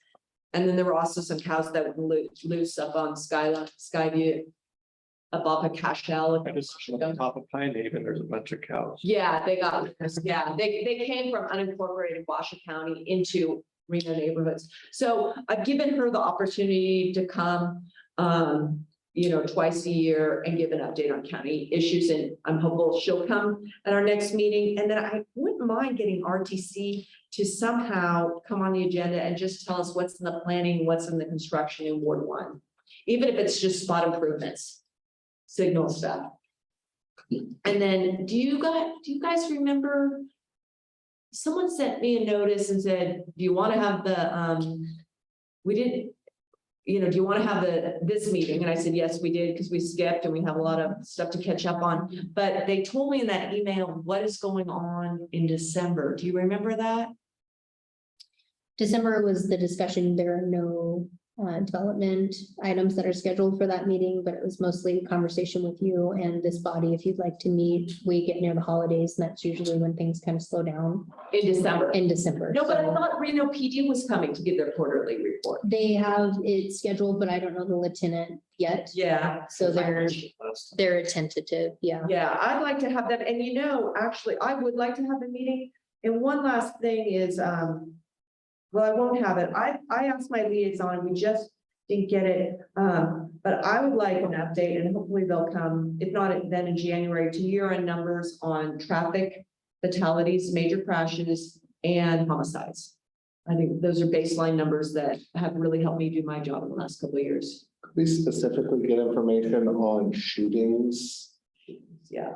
And then there were also some cows that would loose up on Skyview. Up off of Cashel. I just on top of Pine Haven, there's a bunch of cows. Yeah, they came from unincorporated Washoe County into Reno neighborhoods. So I've given her the opportunity to come, twice a year and give an update on county issues. And I'm hopeful she'll come at our next meeting. And then I wouldn't mind getting RTC to somehow come on the agenda and just tell us what's in the planning, what's in the construction in Ward 1, even if it's just spot improvements. Signal stuff. And then do you guys remember? Someone sent me a notice and said, do you want to have the, do you want to have this meeting? And I said, yes, we did, because we skipped and we have a lot of stuff to catch up on. But they told me in that email, what is going on in December? Do you remember that? December was the discussion. There are no development items that are scheduled for that meeting, but it was mostly a conversation with you and this body. If you'd like to meet, we get near the holidays, and that's usually when things kind of slow down In December. in December. No, but I So thought Reno PD was coming to give their quarterly report. they have it scheduled, but I don't know the lieutenant yet. Yeah. So they're tentative. Yeah. Yeah, I'd like to have that. And actually, I would like to have a meeting. And one last thing is, well, I won't have it. I asked my liaison, we just didn't get it. But I would like an update, and hopefully they'll come, if not then in January, to year-end numbers on traffic fatalities, major crashes, and homicides. I think those are baseline numbers that have really helped me do my job in the last couple of years. Could we specifically get information on shootings? Yeah.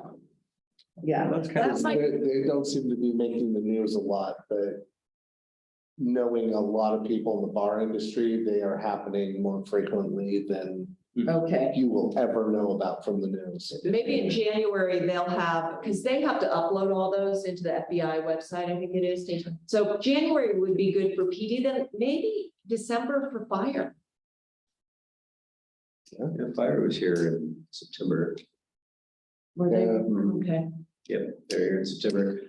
Yeah, That's kind of- that's like, They don't seem to be making the news a lot, but knowing a lot of people in the bar industry, they are happening more frequently than okay. you will ever know about from the news. Maybe in January, they'll have, because they have to upload all those into the FBI website, I think it is. So January would be good for PD, then maybe December for fire. Yeah, fire was here in September. Were they? Yeah. Okay. Yep, they're here in September.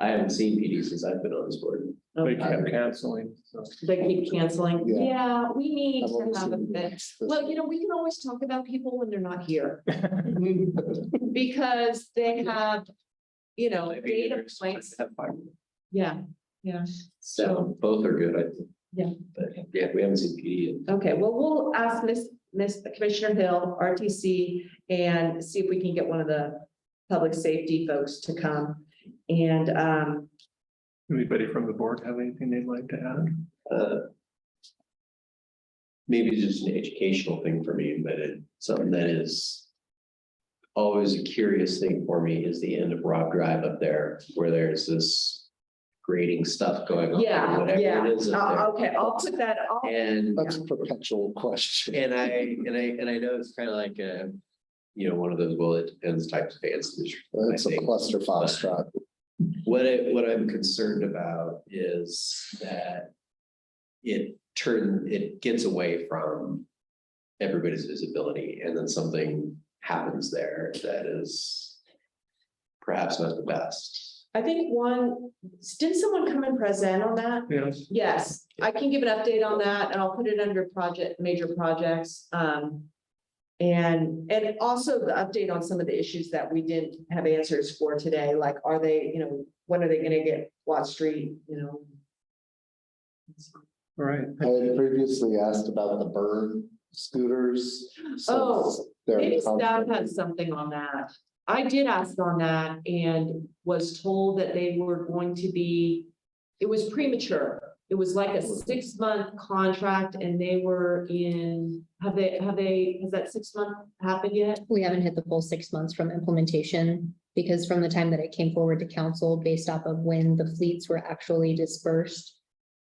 I haven't seen PD since I've been on this board. They Okay. kept canceling, so. They keep canceling. Yeah. Yeah, we need I've only to have a seen bit. this- Well, we can always talk about people when they're not here. Because they have, data points. Have fire. Yeah, yeah. So both are good, I think. Yeah. But yeah, we haven't seen PD in Okay, well, we'll ask Miss Commissioner Hill, RTC, and see if we can get one of the public safety folks to come. And Anybody from the board have anything they'd like to add? maybe just an educational thing for me, but something that is always a curious thing for me is the end of Rock Drive up there, where there's this grading stuff going on. yeah, Whatever yeah. it is up Okay, I'll put that, there. And That's a perpetual question. I know it's kind of like one of those, well, it depends types of answers. It's I a think. cluster foxtrot. What I'm concerned about is that it gets away from everybody's visibility, and then something happens there that is perhaps not the best. I think didn't someone come and present on that? Yes. Yes, I can give an update on that and I'll put it under major projects. And also the update on some of the issues that we didn't have answers for today, like are they, when are they gonna get Watt Street, All right. I had previously asked about the bird scooters. Oh, They're maybe staff conflict. had something on that. I did ask on that and was told that they were going to be, it was premature. It was like a 6-month contract and they were has that 6 month happened yet? We haven't hit the full 6 months from implementation because from the time that it came forward to council based off of when the fleets were actually dispersed.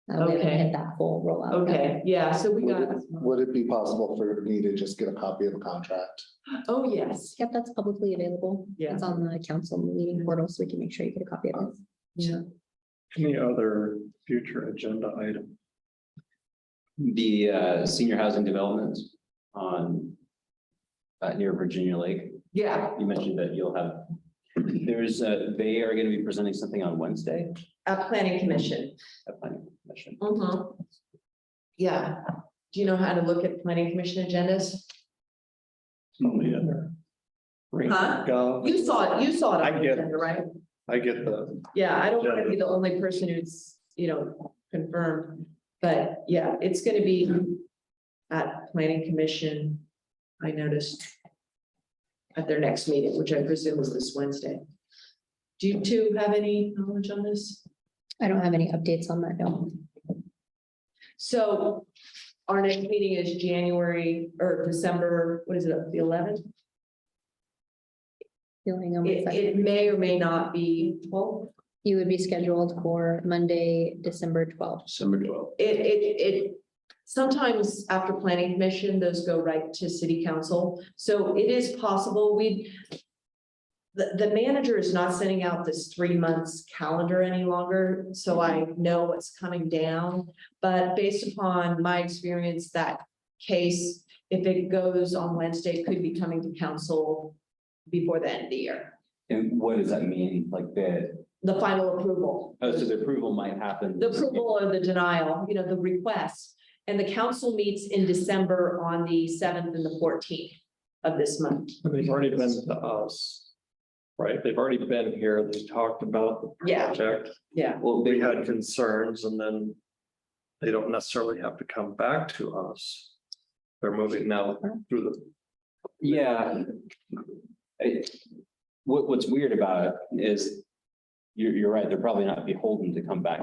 We haven't Okay. hit that full rollout. Okay, yeah, so we got, Would it be possible for me to just get a copy of the contract? oh, yes, Yep, that's publicly available. Yeah. It's on the council meeting portal, so we can make sure you get a copy of it. yeah. Any other future agenda item? The senior housing development on near Virginia Lake. Yeah, You mentioned that you'll have, they are going to be presenting something on Wednesday planning commission. at Planning Commission. Yeah, do you know how to look at planning commission agendas? Only under. Huh? Gov. You saw it on I the get it. agenda, right? I get the, Yeah, I don't want to be the only person who's, confirmed, but yeah, it's gonna be at planning commission, I noticed. At their next meeting, which I presume is this Wednesday. Do you two have any knowledge on this? I don't have any updates on that, no. So our next meeting is January or December, what is it, the 11th? Feeling almost It, like it may or may not be, well, you would be scheduled for Monday, December 12th. December 12th. it, sometimes after planning commission, those go right to city council. So it is possible the manager is not sending out this 3 months calendar any longer, so I know what's coming down. But based upon my experience, that case, if it goes on Wednesday, it could be coming to council before the end of the year. And what does that mean? Like The final approval. so the approval might happen. The approval or the denial, the request. And the council meets in December on the 7th and the 14th of this month. they've already been to us. Right, they've already been here, they talked about the Yeah. project, Yeah, Well, we had concerns and then. They don't necessarily have to come back to us. They're moving now through the. yeah. What's weird about it is you're right, they're probably not beholden to come back.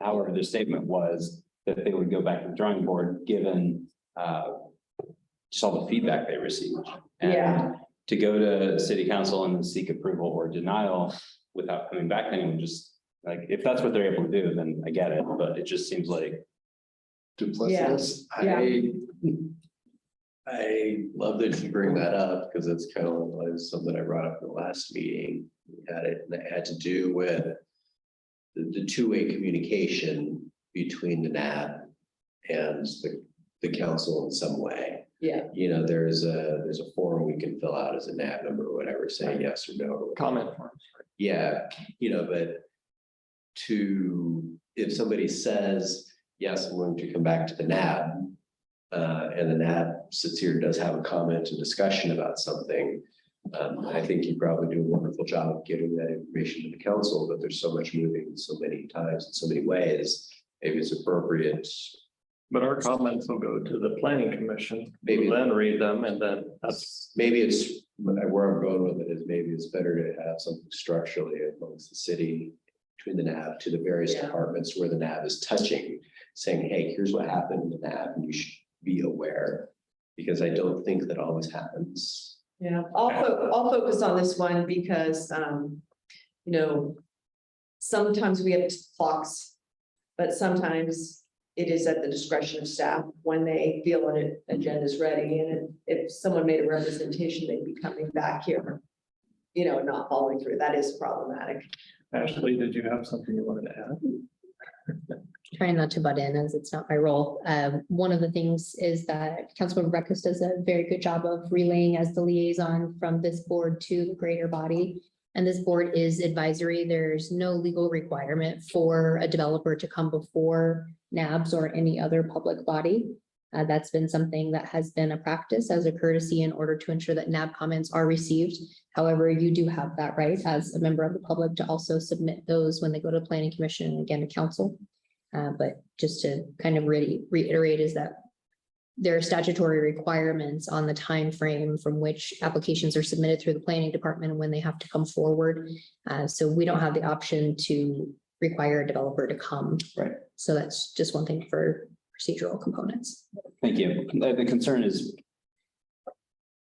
However, their statement was that they would go back to the drawing board, given just all the feedback they received. And Yeah. to go to city council and seek approval or denial without coming back to anyone, just like, if that's what they're able to do, then I get it, but it just seems like. Duplicitous. I love that you bring that up because it's kind of like something I brought up in the last meeting. We had it, and it had to do with the two-way communication between the NAB and the council in some way. yeah, There's a form we can fill out as a NAB member or whatever, saying yes or no. or whatever. Comment forms. Yeah, but if somebody says, yes, I'm going to come back to the NAB. And the NAB sits here, and does have a comment and discussion about something. I think you probably do a wonderful job of getting that information to the council, but there's so much moving so many times in so many ways. Maybe it's appropriate. But our comments will go to the planning commission, Maybe. we'll then read them and then that's. Maybe it's, where I'm going with it is maybe it's better to have something structurally amongst the city, between the NAB to the various Yeah. departments where the NAB is touching, saying, hey, here's what happened in the NAB, and you should be aware. Because I don't think that always happens. yeah. I'll focus on this one because, sometimes we have clocks, but sometimes it is at the discretion of staff when they feel an agenda is ready. And if someone made a representation, they'd be coming back here, not following through. That is problematic. Ashley, did you have something you wanted to add? Trying not to butt in as it's not my role. One of the things is that Councilmember Breakfast does a very good job of relaying as the liaison from this board to the greater body. And this board is advisory. There's no legal requirement for a developer to come before NABS or any other public body. That's been something that has been a practice as a courtesy in order to ensure that NAB comments are received. However, you do have that right as a member of the public to also submit those when they go to planning commission and again to council. But just to kind of reiterate is that there are statutory requirements on the time frame from which applications are submitted through the planning department and when they have to come forward. So we don't have the option to require a developer to come. Right. So that's just one thing for procedural components. Thank you. The concern is,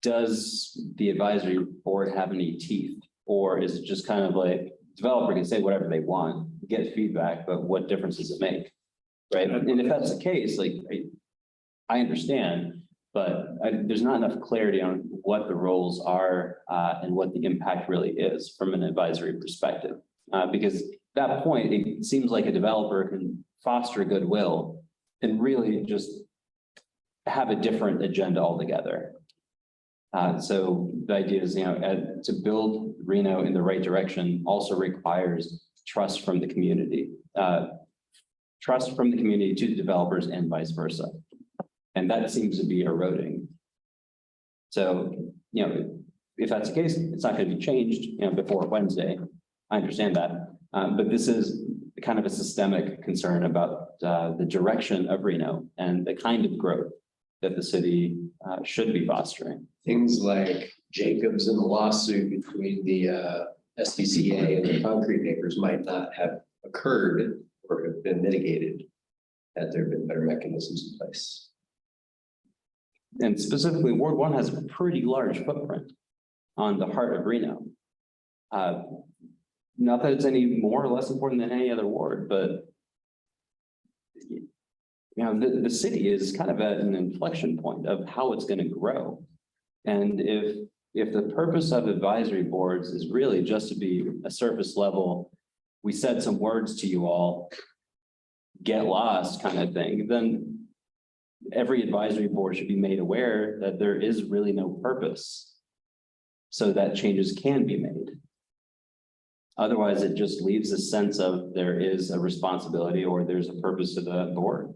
does the advisory board have any teeth? Or is it just kind of like developer can say whatever they want, get feedback, but what difference does it make? Right? And if that's the case, like, I understand, but there's not enough clarity on what the roles are and what the impact really is from an advisory perspective. Because at that point, it seems like a developer can foster goodwill and really just have a different agenda altogether. So the idea is, to build Reno in the right direction also requires trust from the community. Trust from the community to the developers and vice versa. And that seems to be eroding. So, if that's the case, it's not going to be changed, before Wednesday. I understand that. But this is kind of a systemic concern about the direction of Reno and the kind of growth that the city should be fostering. Things like Jacobs and the lawsuit between the SPCA and the concrete makers might not have occurred or have been mitigated had there been better mechanisms in place. And specifically, Ward 1 has a pretty large footprint on the heart of Reno. Not that it's any more or less important than any other ward, but the city is kind of at an inflection point of how it's going to grow. And if the purpose of advisory boards is really just to be a surface level, we said some words to you all, get lost kind of thing, then every advisory board should be made aware that there is really no purpose so that changes can be made. Otherwise, it just leaves a sense of there is a responsibility or there's a purpose to the board.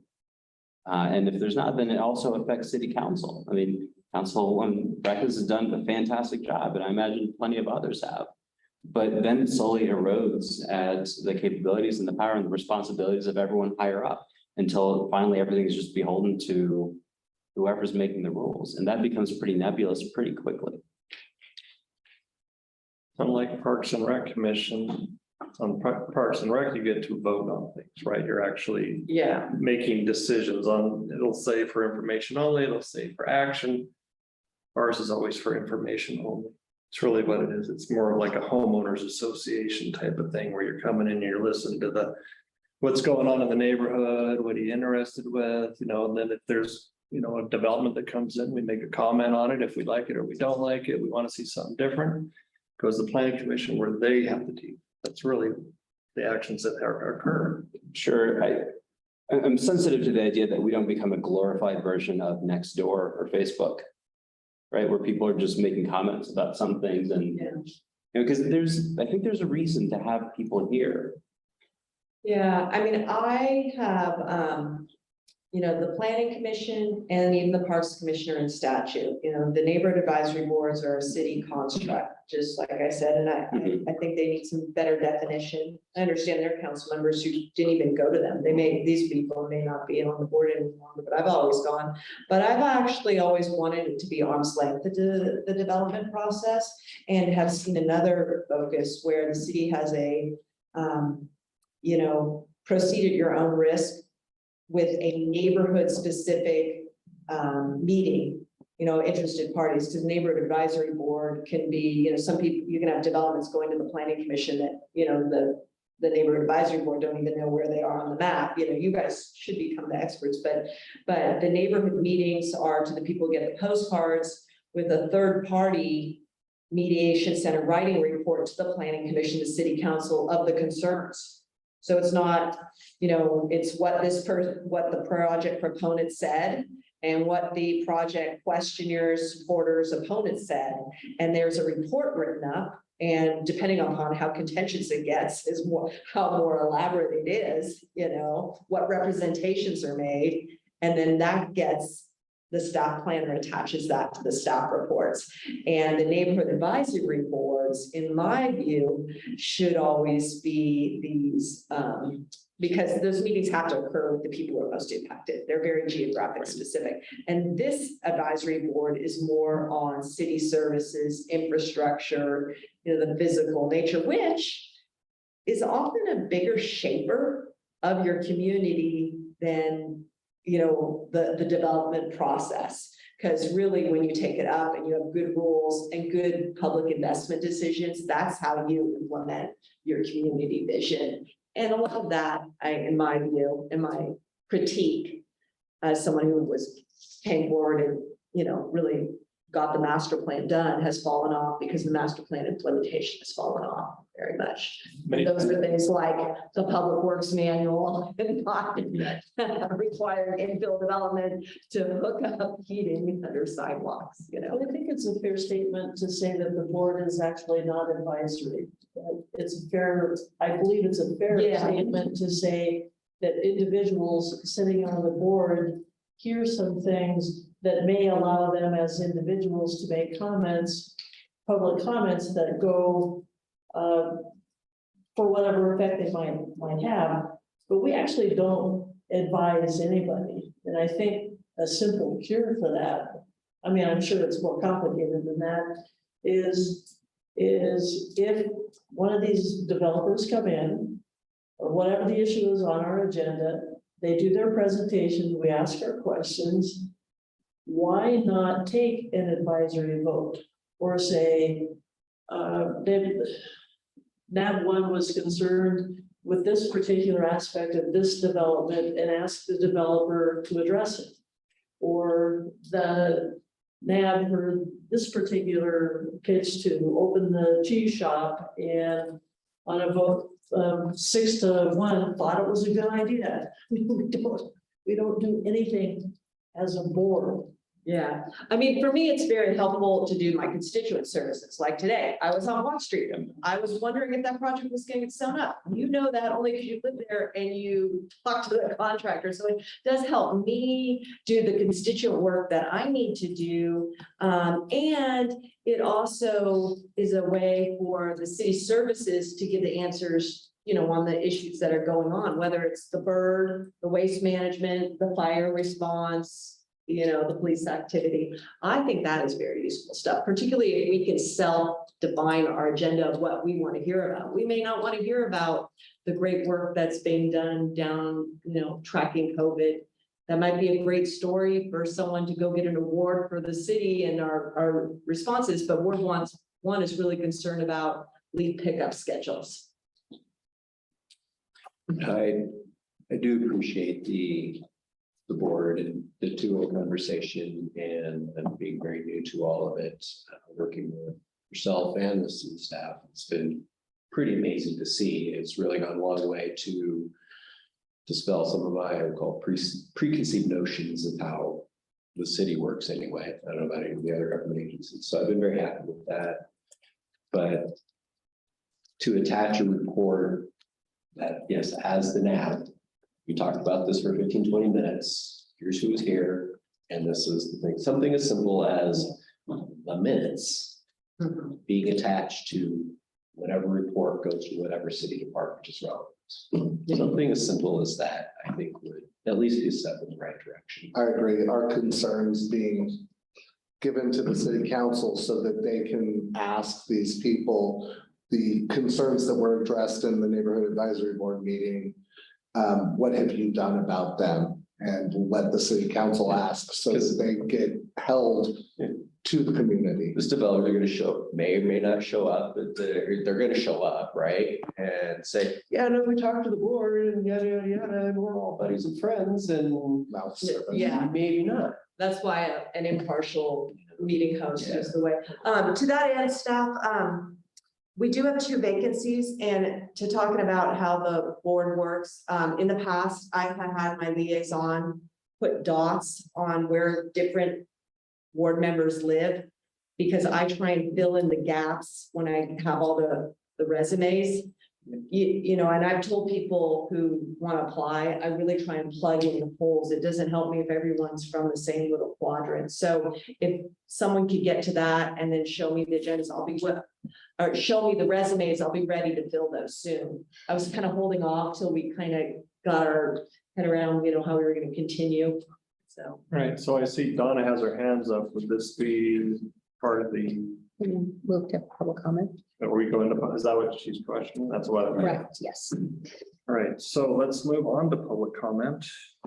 And if there's not, then it also affects city council. I mean, Councilwoman Breckes has done a fantastic job, and I imagine plenty of others have. But then it slowly erodes at the capabilities and the power and the responsibilities of everyone higher up until finally everything is just beholden to whoever's making the rules. And that becomes pretty nebulous pretty quickly. Unlike Parks and Rec Commission, on Parks and Rec, you get to vote on things, right? You're actually making decisions on, it'll say for information only, it'll say for action. Ours is always for information only. It's really what it is. It's more of like a homeowners association type of thing where you're coming in and you're listening to what's going on in the neighborhood, what are you interested with, and then if there's, a development that comes in, we make a comment on it. If we like it or we don't like it, we want to see something different. Goes to the planning commission where they have to deal. That's really the actions that occur. Sure, I'm sensitive to the idea that we don't become a glorified version of Nextdoor or Facebook, right? Where people are just making comments about some things and, because I think there's a reason to have people here. Yeah, I mean, I have, the planning commission and even the parks commissioner in statute, the neighborhood advisory boards are a city construct, just like I said, and I think they need some better definition. I understand there are council members who didn't even go to them. These people may not be on the board anymore, but I've always gone. But I've actually always wanted it to be arm's length, the development process, and have seen another focus where the city has a, proceed at your own risk with a neighborhood specific meeting, interested parties, because neighborhood advisory board can be, some people, you can have developments going to the planning commission that, the neighborhood advisory board don't even know where they are on the map. You guys should become the experts, but the neighborhood meetings are to the people who get the postcards with a third party mediation center writing report to the planning commission, the city council of the concerns. So it's not, it's what the project proponent said, and what the project questionnaires, supporters, opponents said. And there's a report written up, and depending upon how contentious it gets is how more elaborate it is, what representations are made. And then that gets, the staff planner attaches that to the staff reports. And the neighborhood advisory boards, in my view, should always be these, because those meetings have to occur with the people who are most impacted. They're very geographic specific. And this advisory board is more on city services, infrastructure, the physical nature, which is often a bigger shaper of your community than, the development process. Because really, when you take it up and you have good rules and good public investment decisions, that's how you implement your community vision. And a lot of that, in my view, in my critique, as someone who was came forward and, really got the master plan done, has fallen off because the master plan implementation has fallen off very much. And those are things like the public works manual and not required infill development to hook up heating under sidewalks, I think it's a fair statement to say that the board is actually not advisory. It's fair, I believe it's a fair Yeah. statement to say that individuals sitting on the board hear some things that may allow them as individuals to make comments, public comments that go for whatever effect they might have, but we actually don't advise anybody. And I think a simple cure for that, I mean, I'm sure it's more complicated than that, is if one of these developers come in, or whatever the issue is on our agenda, they do their presentation, we ask our questions, why not take an advisory vote? Or say, NAB one was concerned with this particular aspect of this development and ask the developer to address it. Or the NAB heard this particular pitch to open the cheese shop, and on a vote 6-1 thought it was a good idea. We don't do anything as a board. Yeah, I mean, for me, it's very helpful to do my constituent services. Like today, I was on Watt Street. I was wondering if that project was getting sewn up. You know that only because you live there and you talk to the contractor. So it does help me do the constituent work that I need to do. And it also is a way for the city services to give the answers, on the issues that are going on, whether it's the bird, the waste management, the fire response, the police activity. I think that is very useful stuff, particularly if we can self-define our agenda of what we want to hear about. We may not want to hear about the great work that's being done down, tracking COVID. That might be a great story for someone to go get an award for the city and our responses, but Ward one is really concerned about leaf pickup schedules. I do appreciate the board and the two-way conversation and being very new to all of it, working with yourself and the city staff. It's been pretty amazing to see. It's really gone a long way to dispel some of my, I would call preconceived notions of how the city works anyway. I don't know about any of the other government agencies. So I've been very happy with that. But to attach a report that, yes, as the NAB, we talked about this for 15-20 minutes. Here's who was here. And this is the thing, something as simple as the minutes being attached to whatever report goes to whatever city department is relevant. Something as simple as that, I think would at least be a step in the right direction. I agree. Our concerns being given to the city council so that they can ask these people the concerns that were addressed in the neighborhood advisory board meeting. What have you done about them? And let the city council ask so that they get held to the community. This developer are going to may or may not show up, but they're going to show up, right? And say, yeah, no, we talked to the board and yada, yada, yada, and we're all buddies and friends and Mouth service. Yeah. maybe not. That's why an impartial meeting host is the way. To that end, staff, we do have 2 vacancies, and to talking about how the board works, in the past, I have had my liaison put dots on where different board members live. Because I try and fill in the gaps when I have all the resumes. You know, and I've told people who want to apply, I really try and plug in the holes. It doesn't help me if everyone's from the same little quadrant. So if someone could get to that and then show me the agendas, I'll be with, or show me the resumes, I'll be ready to fill those soon. I was kind of holding off till we kind of got our head around, you know, how we were going to continue. So. Right, so I see Donna has her hands up. Would this be part of the, Move to public comment. are we going to, is that what she's questioning? That's what I meant. Correct, yes. All right, so let's move on to public comment.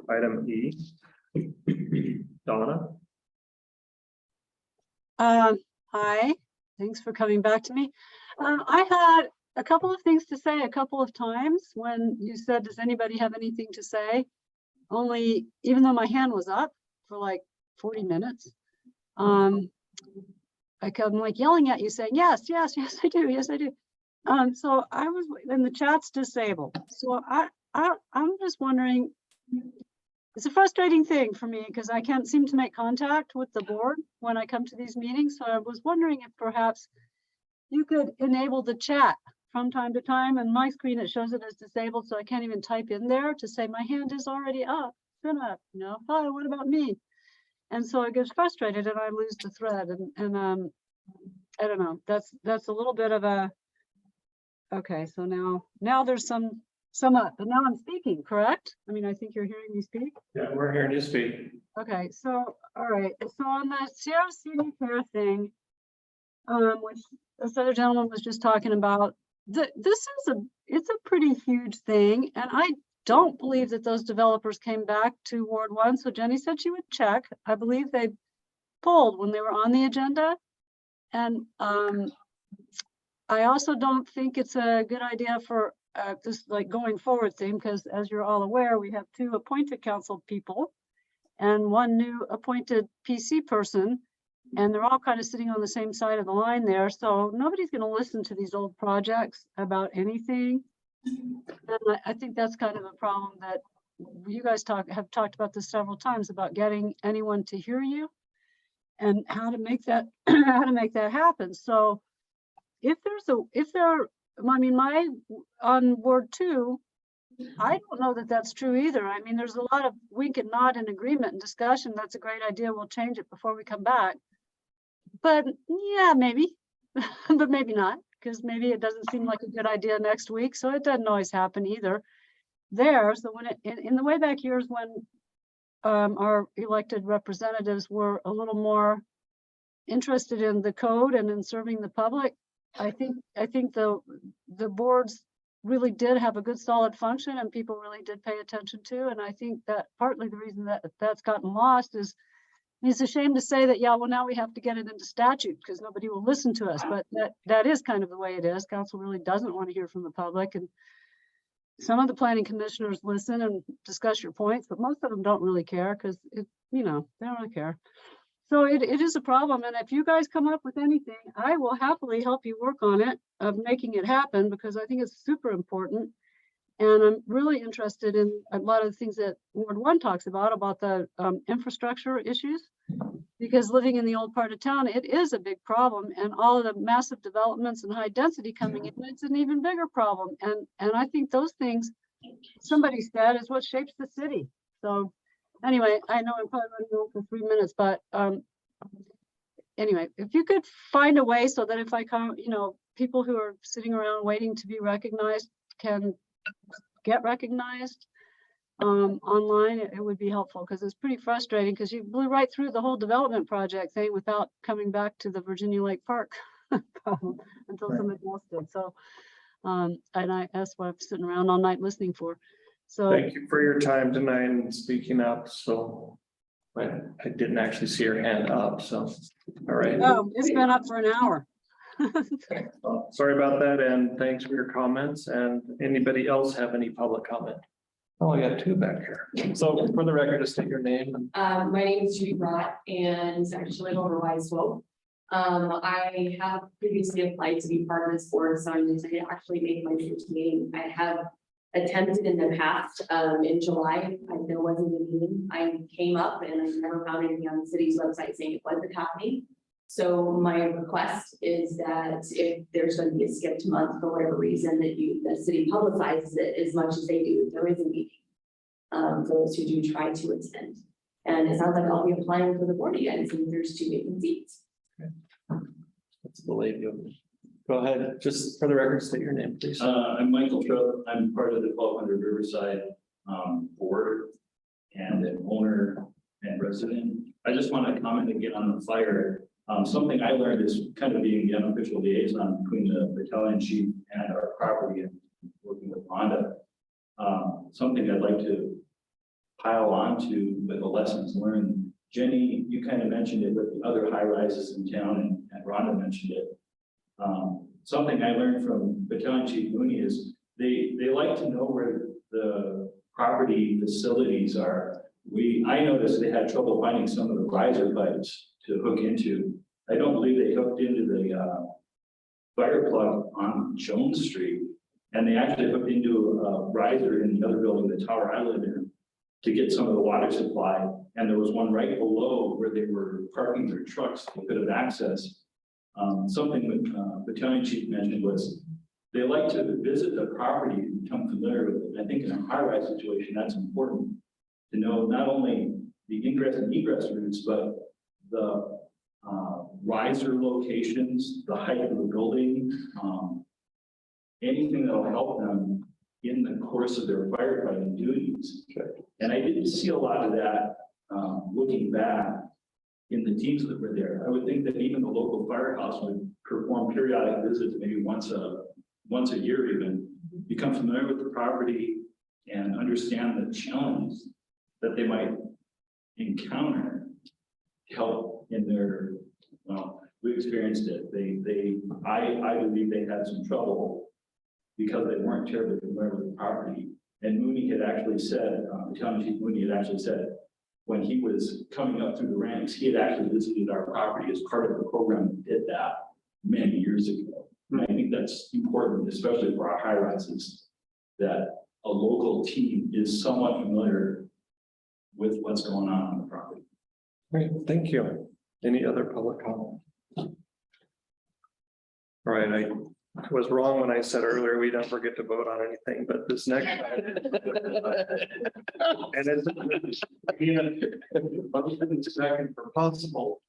Item E. Donna? Hi, thanks for coming back to me. I had a couple of things to say a couple of times when you said, does anybody have anything to say? Only, even though my hand was up for like 40 minutes, I kept like yelling at you saying, yes, yes, yes, I do. Yes, I do. So I was, and the chat's disabled. So I'm just wondering, it's a frustrating thing for me because I can't seem to make contact with the board when I come to these meetings. So I was wondering if perhaps you could enable the chat from time to time. And my screen, it shows it as disabled. So I can't even type in there to say my hand is already up, been up, you know, hi, what about me? And so I get frustrated and I lose the thread and I don't know, that's a little bit of a, okay, so now there's some up, but now I'm speaking, correct? I mean, I think you're hearing me speak. Yeah, we're hearing you speak. Okay, so, all right, so on the Sierra Senior Care thing, which this other gentleman was just talking about, it's a pretty huge thing, and I don't believe that those developers came back to Ward 1. So Jenny said she would check. I believe they pulled when they were on the agenda. And I also don't think it's a good idea for this like going forward thing, because as you're all aware, we have 2 appointed council people and 1 new appointed PC person, and they're all kind of sitting on the same side of the line there. So nobody's going to listen to these old projects about anything. And I think that's kind of a problem that you guys have talked about this several times, about getting anyone to hear you and how to make that happen. So if on Ward 2, I don't know that that's true either. I mean, there's a lot of wink and nod and agreement and discussion. That's a great idea. We'll change it before we come back. But yeah, maybe, but maybe not, because maybe it doesn't seem like a good idea next week. So it doesn't always happen either there. So when in the way back years when our elected representatives were a little more interested in the code and in serving the public, I think the boards really did have a good solid function and people really did pay attention to. And I think that partly the reason that that's gotten lost is, it's a shame to say that, yeah, well, now we have to get it into statute because nobody will listen to us, but that is kind of the way it is. Council really doesn't want to hear from the public, and some of the planning commissioners listen and discuss your points, but most of them don't really care because they don't really care. So it is a problem. And if you guys come up with anything, I will happily help you work on it, of making it happen, because I think it's super important. And I'm really interested in a lot of the things that Ward 1 talks about the infrastructure issues, because living in the old part of town, it is a big problem, and all of the massive developments and high density coming in, it's an even bigger problem. And I think those things, somebody said, is what shapes the city. So anyway, I know I'm probably running over for 3 minutes, but anyway, if you could find a way so that if I come, people who are sitting around waiting to be recognized can get recognized online, it would be helpful, because it's pretty frustrating because you blew right through the whole development project thing without coming back to the Virginia Lake Park problem until somebody else did. So and that's what I'm sitting around all night listening for. So thank you for your time tonight and speaking up. So I didn't actually see your hand up, so all right. oh, it's been up for an hour. Sorry about that, and thanks for your comments. And anybody else have any public comment? Oh, I got 2 back here. So for the record, just state your name. My name is Judy Rott, and I actually live over Wise Swope. I have previously applied to be part of this board, so I'm going to actually make my first meeting. I have attempted in the past, in July, there wasn't a meeting. I came up and I never found anything on the city's website saying it wasn't happening. So my request is that if there's going to be a skipped month for whatever reason, that the city publicizes it as much as they do, there is a meeting. For those who do try to attend. And it sounds like I'll be applying for the board again, since there's 2 vacant seats. That's the lady. Go ahead, just for the record, state your name, please. I'm Michael Tripp. I'm part of the 1200 Riverside board and an owner and resident. I just want to comment again on the fire. Something I learned is kind of being the unofficial liaison between the battalion chief and our property and working with Rhonda. Something I'd like to pile on to with the lessons learned. Jenny, you kind of mentioned it with the other high rises in town, and Rhonda mentioned it. Something I learned from Battalion Chief Mooney is they like to know where the property facilities are. I noticed they had trouble finding some of the riser pipes to hook into. I don't believe they hooked into the fire plug on Jones Street. And they actually hooked into a riser in the other building, the tower I live in, to get some of the water supply. And there was one right below where they were parking their trucks, they could have accessed. Something that Battalion Chief mentioned was they like to visit the property and become familiar with it. I think in a high-rise situation, that's important to know not only the ingress and egress routes, but the riser locations, the height of the building, anything that'll help them in the course of their firefighting duties. And I didn't see a lot of that looking back in the teams that were there. I would think that even the local firehouse would perform periodic visits, maybe once a year even, become familiar with the property and understand the challenges that they might encounter to help in their, well, we experienced it. I believe they had some trouble because they weren't terribly familiar with the property. And Mooney had actually said, Battalion Chief Mooney had actually said, when he was coming up through the ranks, he had actually visited our property as part of the program that did that many years ago. And I think that's important, especially for our high rises, that a local team is somewhat familiar with what's going on the property. Great, thank you. Any other public comment? All right, I was wrong when I said earlier, we don't forget to vote on anything, but this next. And it's second for possible.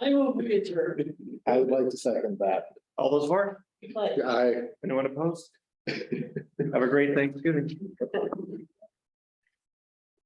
I will be adjourned. I would like to second that. All those for? But I Anyone opposed? Have a great Thanksgiving.